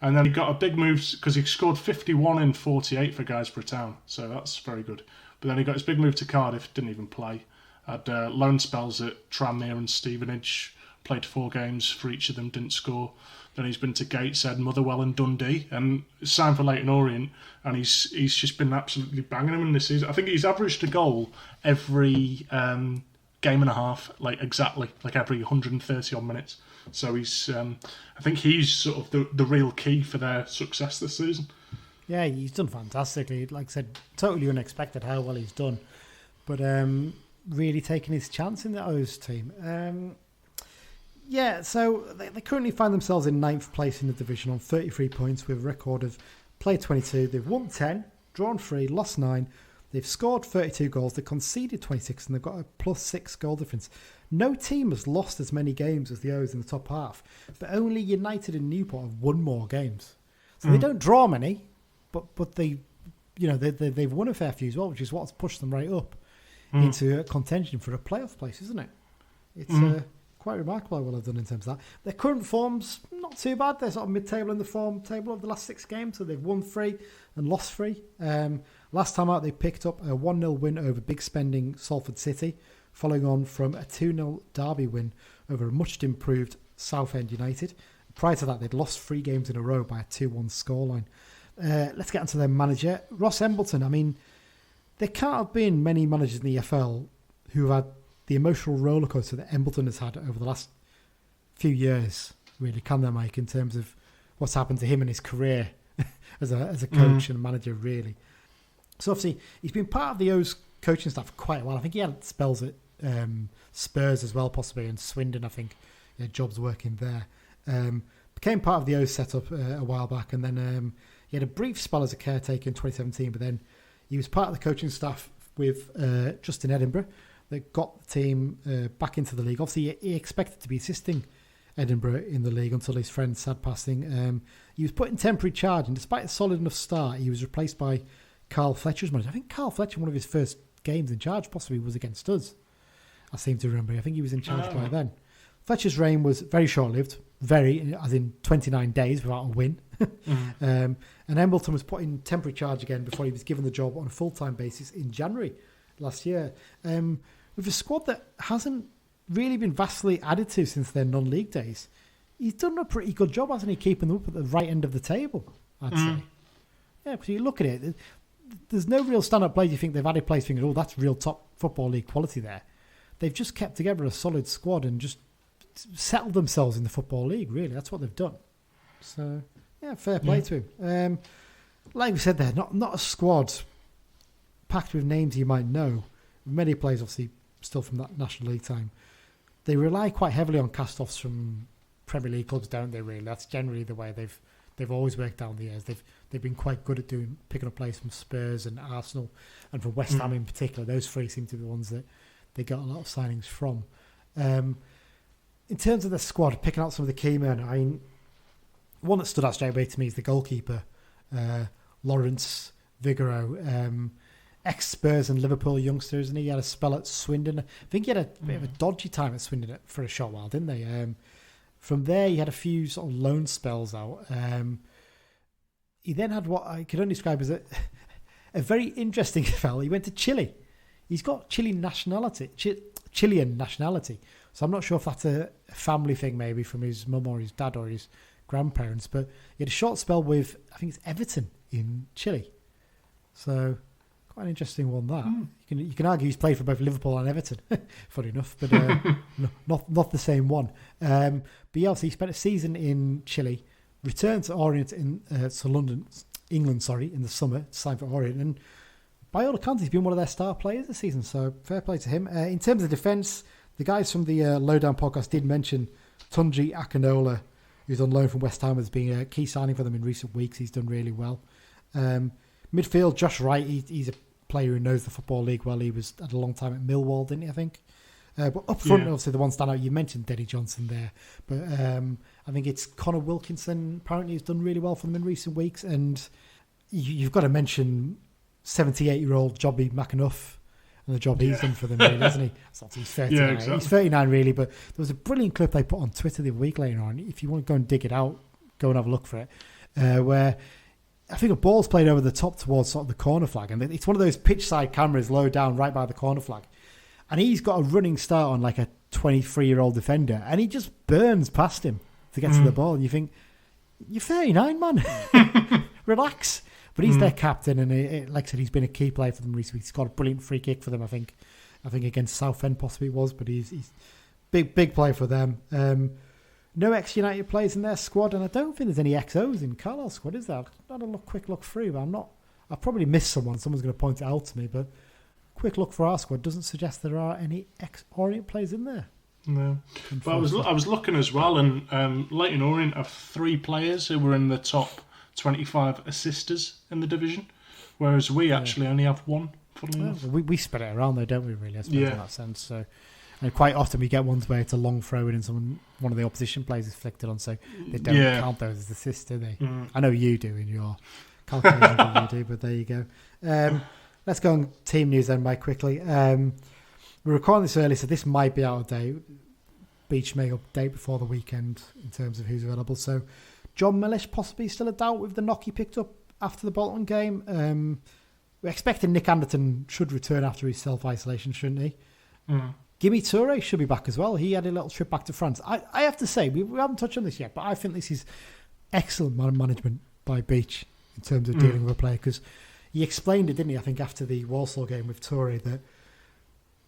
and then he got a big move because he scored 51 in 48 for Guysborough Town, so that's very good. But then he got his big move to Cardiff, didn't even play. Had loan spells at Tranmere and Stevenage, played 4 games for each of them, didn't score. Then he's been to Gateshead, Motherwell and Dundee, and signed for Leyton Orient, and he's just been absolutely banging them in this season. I think he's averaged a goal every game and a half, exactly, every 130 odd minutes. So he's, I think he's sort of the real key for their success this season. Yeah, he's done fantastically. Like I said, totally unexpected how well he's done. But really taking his chance in the O's team. So they currently find themselves in 9th place in the division on 33 points with a record of played 22. They've won 10, drawn 3, lost 9. They've scored 32 goals. They conceded 26 and they've got a +6 goal difference. No team has lost as many games as the O's in the top half, but only United and Newport have won more games. So they don't draw many. But they've won a fair few as well, which is what's pushed them right up into contention for a playoff place, isn't it? It's quite remarkable how well they've done in terms of that. Their current form's not too bad. They're sort of mid-table in the form table of the last 6 games, so they've won 3 and lost 3. Last time out, they picked up a 1-0 win over big spending Salford City, following on from a 2-0 Derby win over a much improved Southend United. Prior to that, they'd lost 3 games in a row by a 2-1 scoreline. Let's get onto their manager, Ross Embleton. I mean, there can't have been many managers in the EFL who have had the emotional rollercoaster that Embleton has had over the last few years, really, can there, Mike, in terms of what's happened to him and his career as a coach and manager, really. So obviously, he's been part of the O's coaching staff for quite a while. I think he had spells at Spurs as well, possibly, and Swindon, I think, jobs working there. Became part of the O's setup a while back, and then he had a brief spell as a caretaker in 2017, but then he was part of the coaching staff with Justin Edinburgh that got the team back into the league. Obviously, he expected to be assisting Edinburgh in the league until his friend's sad passing. He was put in temporary charge, and despite a solid enough start, he was replaced by Carl Fletcher's manager. I think Carl Fletcher, one of his first games in charge, possibly was against us. I seem to remember. I think he was in charge by then. Fletcher's reign was very short-lived, as in 29 days without a win. And Embleton was put in temporary charge again before he was given the job on a full-time basis in January last year. With a squad that hasn't really been vastly added to since their non-league days, he's done a pretty good job, hasn't he, keeping them up at the right end of the table, I'd say. Yeah, because you look at it, there's no real stand-up players you think they've added players thinking, that's real top Football League quality there. They've just kept together a solid squad and just settled themselves in the Football League, really. That's what they've done. So, yeah, fair play to him. Like we said there, not a squad packed with names you might know. Many players, obviously, still from that National League time. They rely quite heavily on cast-offs from Premier League clubs, don't they, really? That's generally the way they've always worked down the years. They've been quite good at picking up players from Spurs and Arsenal, and from West Ham in particular. Those 3 seem to be the ones that they got a lot of signings from. In terms of the squad, picking out some of the key men, one that stood out straight away to me is the goalkeeper, Lawrence Vigouroux, ex-Spurs and Liverpool youngster, isn't he? He had a spell at Swindon. I think he had a bit of a dodgy time at Swindon for a short while, didn't they? From there, he had a few sort of loan spells out. He then had what I could only describe as a very interesting spell. He went to Chile. He's got Chilean nationality. So I'm not sure if that's a family thing, maybe from his mum or his dad or his grandparents. But he had a short spell with, I think it's Everton in Chile. So quite an interesting one, that. You can argue he's played for both Liverpool and Everton, funny enough, but not the same one. But yeah, obviously he spent a season in Chile, returned to Orient to London, England, in the summer, signed for Orient, and by all accounts he's been one of their star players this season, so fair play to him. In terms of defence, the guys from the Lowdown podcast did mention Tunji Akinola, who's on loan from West Ham, as being a key signing for them in recent weeks. He's done really well. Midfield, Josh Wright, he's a player who knows the Football League well. He had a long time at Millwall, didn't he, I think? But up front, obviously, the one standout, you mentioned Denny Johnson there, but I think it's Connor Wilkinson. Apparently he's done really well for them in recent weeks, and you've got to mention 78-year-old Jobby McAnuff and the job he's done for them, really, isn't he? He's 39. Yeah, exactly. He's 39, really, but there was a brilliant clip they put on Twitter the week later on. If you want to go and dig it out, go and have a look for it, where I think a ball's played over the top towards sort of the corner flag, and it's one of those pitch side cameras low down right by the corner flag, and he's got a running start on like a 23-year-old defender, and he just burns past him to get to the ball, and you think, you're 39, man. Relax. But he's their captain, and like I said, he's been a key player for them recently. He's got a brilliant free kick for them, I think against Southend possibly it was, but he's big player for them. No ex-United players in their squad, and I don't think there's any XOs in Carlisle's squad, is there? I've had a quick look through, but I've probably missed someone. Someone's going to point it out to me, but quick look for our squad doesn't suggest there are any ex-Orient players in there. No, but I was looking as well, and Leyton Orient have 3 players who were in the top 25 assisters in the division, whereas we actually only have 1. We spread it around though, don't we? Really, I suppose in that sense. So, and quite often we get ones where it's a long throw in and one of the opposition players is flicked it on, so they don't count those as assists, do they? I know you do in your calculations, you do, but there you go. Let's go on team news then, Mike, quickly. We're recording this early, so this might be out of date. Beach may update before the weekend in terms of who's available. So, John Mellish possibly still a doubt with the knock he picked up after the Bolton game. We're expecting Nick Anderton should return after his self-isolation, shouldn't he? Gimme Toure should be back as well. He had a little trip back to France. I have to say, we haven't touched on this yet, but I think this is excellent management by Beach in terms of dealing with a player, because he explained it, didn't he, I think, after the Walsall game with Toure, that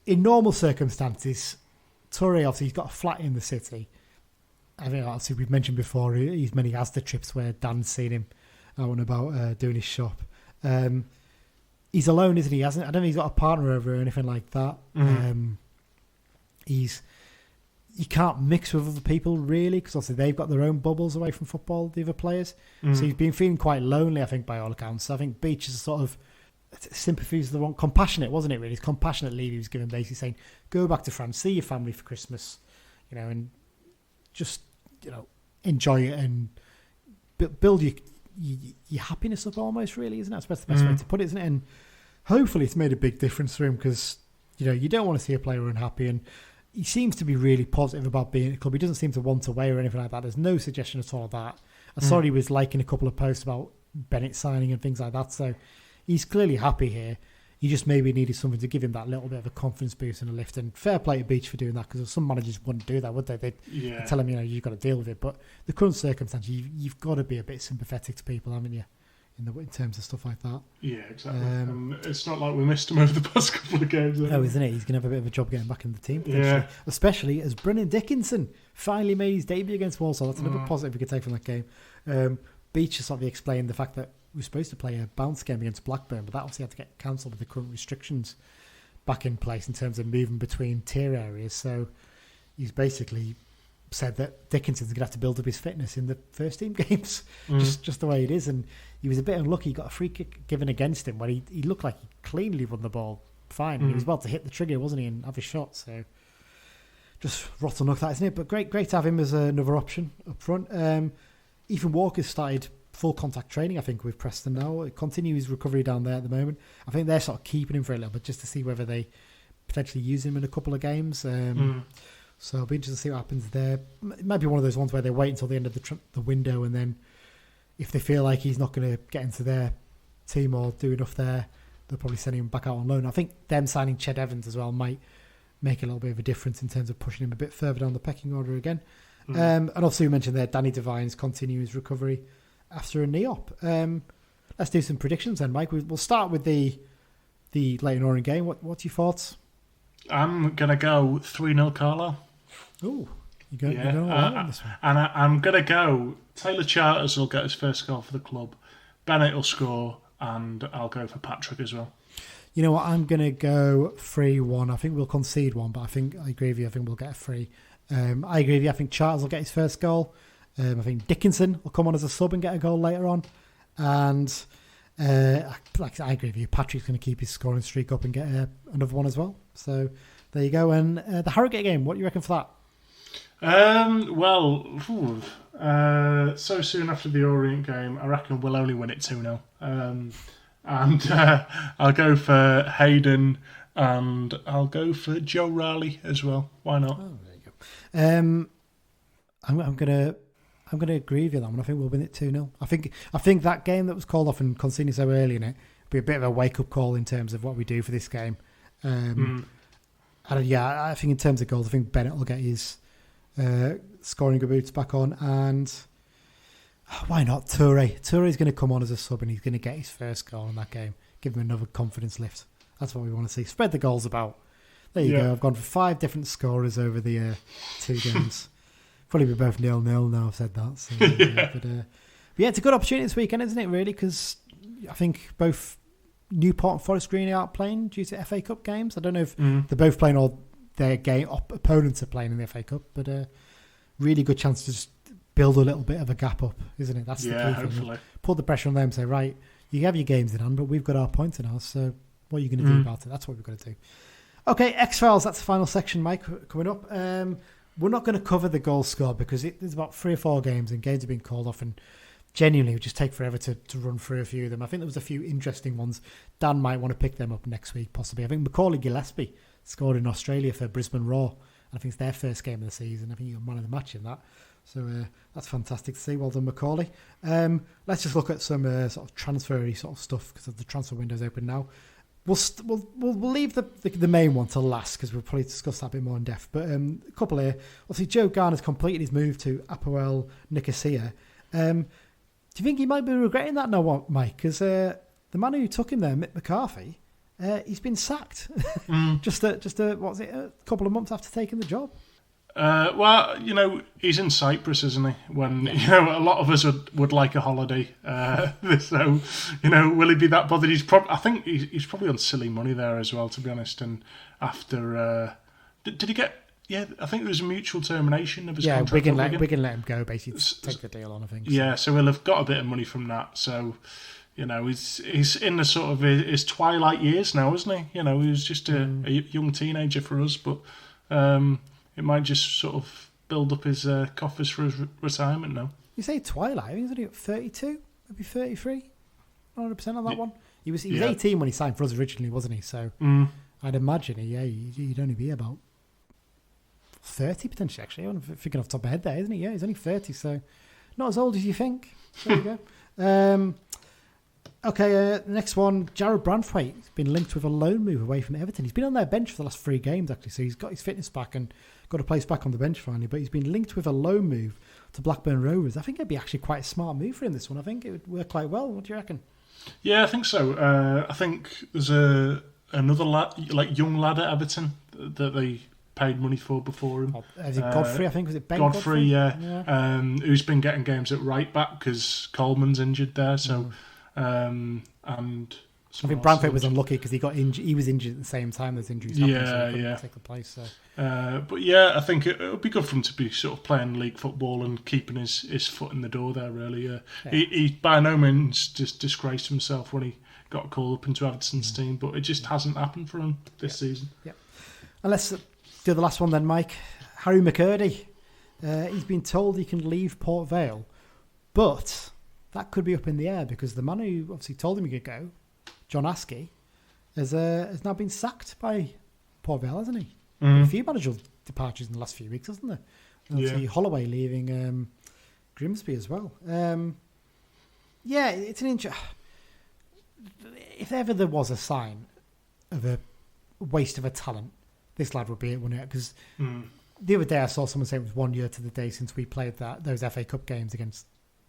in normal circumstances, Toure, obviously, he's got a flat in the city. I think, obviously, we've mentioned before, he's many Asda trips where Dan's seen him out and about doing his shop. He's alone, isn't he? I don't think he's got a partner over or anything like that. You can't mix with other people, really, because obviously they've got their own bubbles away from football, the other players. So he's been feeling quite lonely, I think, by all accounts. So I think Beach is sort of sympathy is the wrong, compassionate, wasn't it, really? It's compassionate lead he was given, basically saying, go back to France, see your family for Christmas, and just, enjoy it and build your happiness up almost, really, isn't it? I suppose the best way to put it, isn't it? And hopefully it's made a big difference for him, because, you don't want to see a player unhappy, and he seems to be really positive about being at the club. He doesn't seem to want away or anything like that. There's no suggestion at all of that. I saw he was liking a couple of posts about Bennett signing and things like that, so he's clearly happy here. He just maybe needed something to give him that little bit of a confidence boost and a lift. And fair play to Beach for doing that, because some managers wouldn't do that, would they? They'd tell him, you've got to deal with it. But the current circumstance, you've got to be a bit sympathetic to people, haven't you? In terms of stuff like that. Yeah, exactly. It's not like we missed him over the past couple of games. No, isn't it? He's going to have a bit of a job getting back in the team, potentially. Especially as Brennan Dickinson finally made his debut against Walsall. That's another positive we could take from that game. Beach has sort of explained the fact that we were supposed to play a bounce game against Blackburn, but that obviously had to get cancelled with the current restrictions back in place in terms of moving between tier areas. So he's basically said that Dickinson's going to have to build up his fitness in the first team games, just the way it is. And he was a bit unlucky. He got a free kick given against him where he looked like he cleanly won the ball fine. He was about to hit the trigger, wasn't he, and have a shot. So just rotten luck, that, isn't it? But great to have him as another option up front. Ethan Walker's started full contact training, I think, with Preston now. It continues recovery down there at the moment. I think they're sort of keeping him for a little bit just to see whether they potentially use him in a couple of games. So it'll be interesting to see what happens there. It might be one of those ones where they wait until the end of the window, and then if they feel like he's not going to get into their team or do enough there, they'll probably send him back out on loan. I think them signing Ched Evans as well might make a little bit of a difference in terms of pushing him a bit further down the pecking order again. And also you mentioned there, Danny Devine's continuing his recovery after a knee op. Let's do some predictions then, Mike. We'll start with the Leyton Orient game. What's your thoughts? I'm going to go 3-0 Carlisle. Oh, you're going all out on this one. And I'm going to go, Taylor Charters will get his first goal for the club. Bennett will score, and I'll go for Patrick as well. You know what? I'm going to go 3-1. I think we'll concede one, but I agree with you. I think we'll get a 3. I agree with you. I think Charters will get his first goal. I think Dickinson will come on as a sub and get a goal later on. And I agree with you. Patrick's going to keep his scoring streak up and get another one as well. So there you go. And the Harrogate game, what do you reckon for that? So soon after the Orient game, I reckon we'll only win it 2-0. And I'll go for Hayden, and I'll go for Joe Riley as well. Why not? Oh, there you go. I'm gonna agree with you on that one. I think we'll win it 2-0. I think that game that was called off and conceding so early in it will be a bit of a wake up call in terms of what we do for this game. And I think in terms of goals, I think Bennett will get his scoring boots back on, and why not Toure? Toure's going to come on as a sub, and he's going to get his first goal in that game. Give him another confidence lift. That's what we want to see. Spread the goals about. There you go. I've gone for 5 different scorers over the 2 games. Probably be both 0-0 now I've said that. So, but it's a good opportunity this weekend, isn't it, really? Because I think both Newport and Forest Green aren't playing due to FA Cup games. I don't know if they're both playing or their game opponents are playing in the FA Cup, but really good chance to just build a little bit of a gap up, isn't it? That's the key thing. Hopefully. Put the pressure on them and say, right, you have your games in hand, but we've got our points in ours, so what are you going to do about it? That's what we've got to do. Okay, X-Files, that's the final section, Mike, coming up. We're not going to cover the goal score because there's about 3 or 4 games and games have been called off, and genuinely it would just take forever to run through a few of them. I think there was a few interesting ones. Dan might want to pick them up next week, possibly. I think Macaulay Gillespie scored in Australia for Brisbane Raw. I think it's their first game of the season. I think you're man of the match in that. So that's fantastic to see. Well done, Macaulay. Let's just look at some sort of transfer-y sort of stuff because the transfer window's open now. We'll leave the main one to last because we'll probably discuss that a bit more in depth. But a couple here. Obviously, Joe Garner's completed his move to Apoel Nicosia. Do you think he might be regretting that now, Mike? Because the man who took him there, Mick McCarthy, he's been sacked just a couple of months after taking the job. Well, he's in Cyprus, isn't he? When a lot of us would like a holiday. So, will he be that bothered? I think he's probably on silly money there as well, to be honest. And after, did he get? Yeah, I think there was a mutual termination of his contract. Wigan let him go. Basically, take the deal on. I think. Yeah, so he'll have got a bit of money from that. So, he's in the sort of his twilight years now, isn't he? He was just a young teenager for us, but. It might just sort of build up his coffers for his retirement now. You say twilight? I think he's only at 32, maybe 33. 100% on that one. He was 18 when he signed for us originally, wasn't he? So I'd imagine he'd only be about 30 potentially. Actually, I'm thinking off the top of my head there, isn't he? Yeah, he's only 30, so not as old as you think. There you go. Okay, next one. Jared Branthwaite's been linked with a loan move away from Everton. He's been on their bench for the last 3 games, actually, so he's got his fitness back and got a place back on the bench finally, but he's been linked with a loan move to Blackburn Rovers. I think it'd be actually quite a smart move for him, this one. I think it would work quite well. What do you reckon? Yeah, I think so. I think there's another young lad at Everton that they paid money for before him. Is it Godfrey, I think? Was it Ben Godfrey? Yeah. Who's been getting games at right back because Coleman's injured there, so... And I think Branthwaite was unlucky because he got injured. He was injured at the same time as injuries happened, so he couldn't take the place. So. But yeah, I think it would be good for him to be sort of playing league football and keeping his foot in the door there. Really, he by no means just disgraced himself when he got called up into Everton's team, but it just hasn't happened for him this season. Yeah. And let's do the last one then, Mike. Harry McCurdy. He's been told he can leave Port Vale, but that could be up in the air because the man who obviously told him he could go, John Askey, has now been sacked by Port Vale, hasn't he? A few managers departures in the last few weeks, hasn't there? Obviously, Holloway leaving Grimsby as well. It's an if ever there was a sign of a waste of a talent, this lad would be it, wouldn't it? Because the other day I saw someone say it was 1 year to the day since we played those FA Cup games against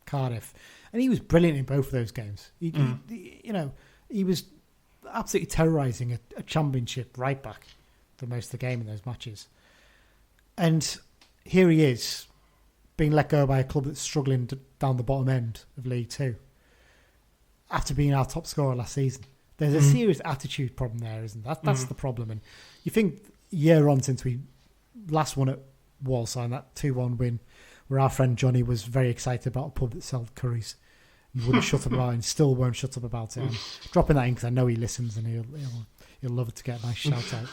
Cardiff, and he was brilliant in both of those games. He was absolutely terrorising a championship right back for most of the game in those matches. And here he is, being let go by a club that's struggling down the bottom end of League Two after being our top scorer last season. There's a serious attitude problem there, isn't there? That's the problem. And you think a year on since we last won at Walsall, and that 2-1 win, where our friend Johnny was very excited about a pub that sold curries and wouldn't shut up about it, and still won't shut up about it. I'm dropping that in because I know he listens and he'll love it to get a nice shout out.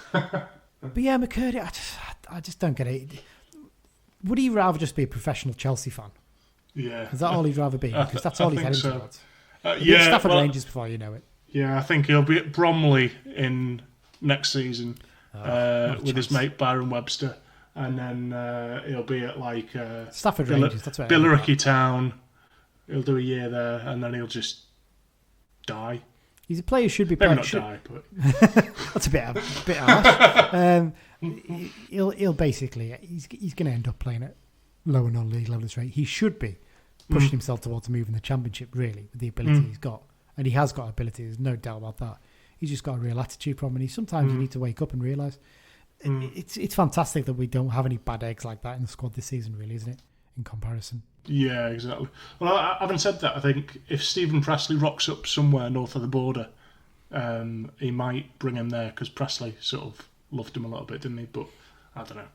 But yeah, McCurdy, I just don't get it. Would he rather just be a professional Chelsea fan? Yeah. Is that all he'd rather be? Because that's all he's heading towards. Stafford Rangers before you know it. Yeah, I think he'll be at Bromley in next season with his mate Byron Webster, and then he'll be at Stafford Rangers. That's right. Billericay Town. He'll do a year there, and then he'll just die. He's a player who should be maybe not die, but that's a bit harsh. He'll basically he's going to end up playing at lower non-league levels rate. He should be pushing himself towards moving the Championship, really, with the ability he's got. And he has got ability, there's no doubt about that. He's just got a real attitude problem, and sometimes you need to wake up and realise it's fantastic that we don't have any bad eggs like that in the squad this season, really, isn't it, in comparison? Yeah, exactly. Well, having said that, I think if Stephen Presley rocks up somewhere north of the border, he might bring him there, because Presley sort of loved him a little bit, didn't he? But I don't know.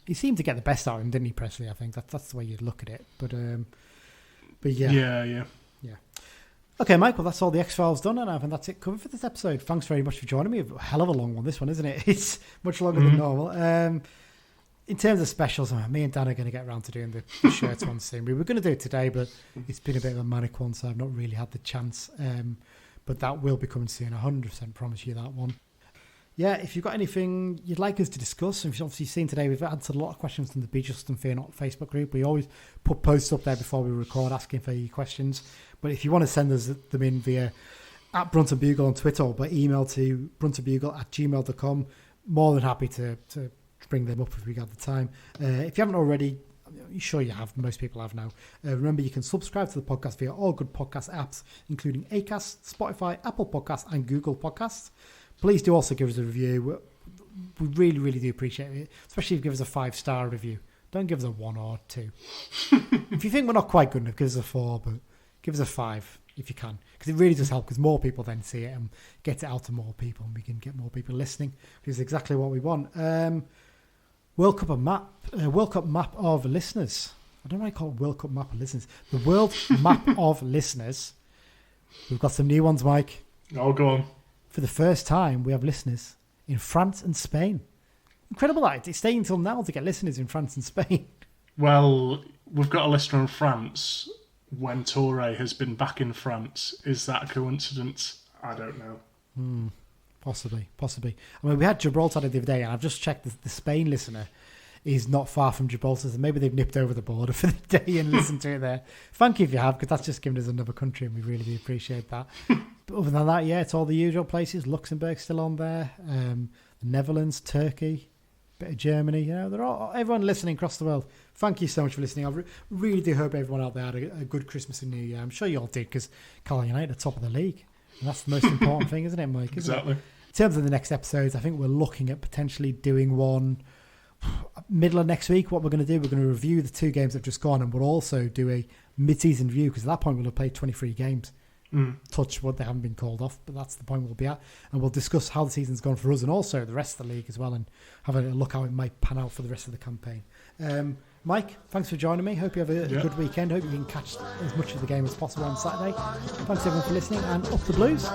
He seemed to get the best out of him, didn't he, Presley? I think that's the way you'd look at it. But yeah. Yeah. Okay, Michael, that's all the X-Files done, and I think that's it covered for this episode. Thanks very much for joining me. A hell of a long one, this one, isn't it? It's much longer than normal. In terms of specials, me and Dan are going to get around to doing the shirts one soon. We were going to do it today, but it's been a bit of a manic one, so I've not really had the chance. But that will be coming soon, 100% promise you that one. Yeah, if you've got anything you'd like us to discuss, and you've obviously seen today, we've answered a lot of questions from the Be Just and Fear Not Facebook group. We always put posts up there before we record asking for your questions. But if you want to send us them in via @Brunton Bugle on Twitter, or by email to bruntonbugle@gmail.com, more than happy to bring them up if we got the time. If you haven't already, I'm sure you have, most people have now. Remember, you can subscribe to the podcast via all good podcast apps, including Acast, Spotify, Apple Podcasts, and Google Podcasts. Please do also give us a review. We really, really do appreciate it, especially if you give us a 5-star review. Don't give us a 1 or 2. If you think we're not quite good enough, give us a 4, but give us a 5 if you can, because it really does help, because more people then see it and get it out to more people, and we can get more people listening, which is exactly what we want. World Cup map of listeners. I don't know why I call it World Cup map of listeners. The World Map of Listeners. We've got some new ones, Mike. Oh, go on. For the first time, we have listeners in France and Spain. Incredible that. It's staying until now to get listeners in France and Spain. Well, we've got a listener in France when Toure has been back in France. Is that a coincidence? I don't know. Possibly. I mean, we had Gibraltar the other day, and I've just checked the Spain listener is not far from Gibraltar, so maybe they've nipped over the border for the day and listened to it there. Thank you if you have, because that's just given us another country, and we really do appreciate that. But other than that, yeah, it's all the usual places. Luxembourg's still on there, the Netherlands, Turkey, bit of Germany. You know, they're all, everyone listening across the world. Thank you so much for listening. I really do hope everyone out there had a good Christmas and New Year. I'm sure you all did, because Carlisle United are top of the league, and that's the most important thing, isn't it, Mike? Exactly. In terms of the next episodes, I think we're looking at potentially doing one middle of next week. What we're going to do, we're going to review the 2 games that have just gone, and we'll also do a mid-season review, because at that point we'll have played 23 games. Touch wood, they haven't been called off, but that's the point we'll be at. And we'll discuss how the season's gone for us, and also the rest of the league as well, and have a look how it might pan out for the rest of the campaign. Mike, thanks for joining me. Hope you have a good weekend. Hope you can catch as much of the game as possible on Saturday. Thanks everyone for listening, and up the Blues.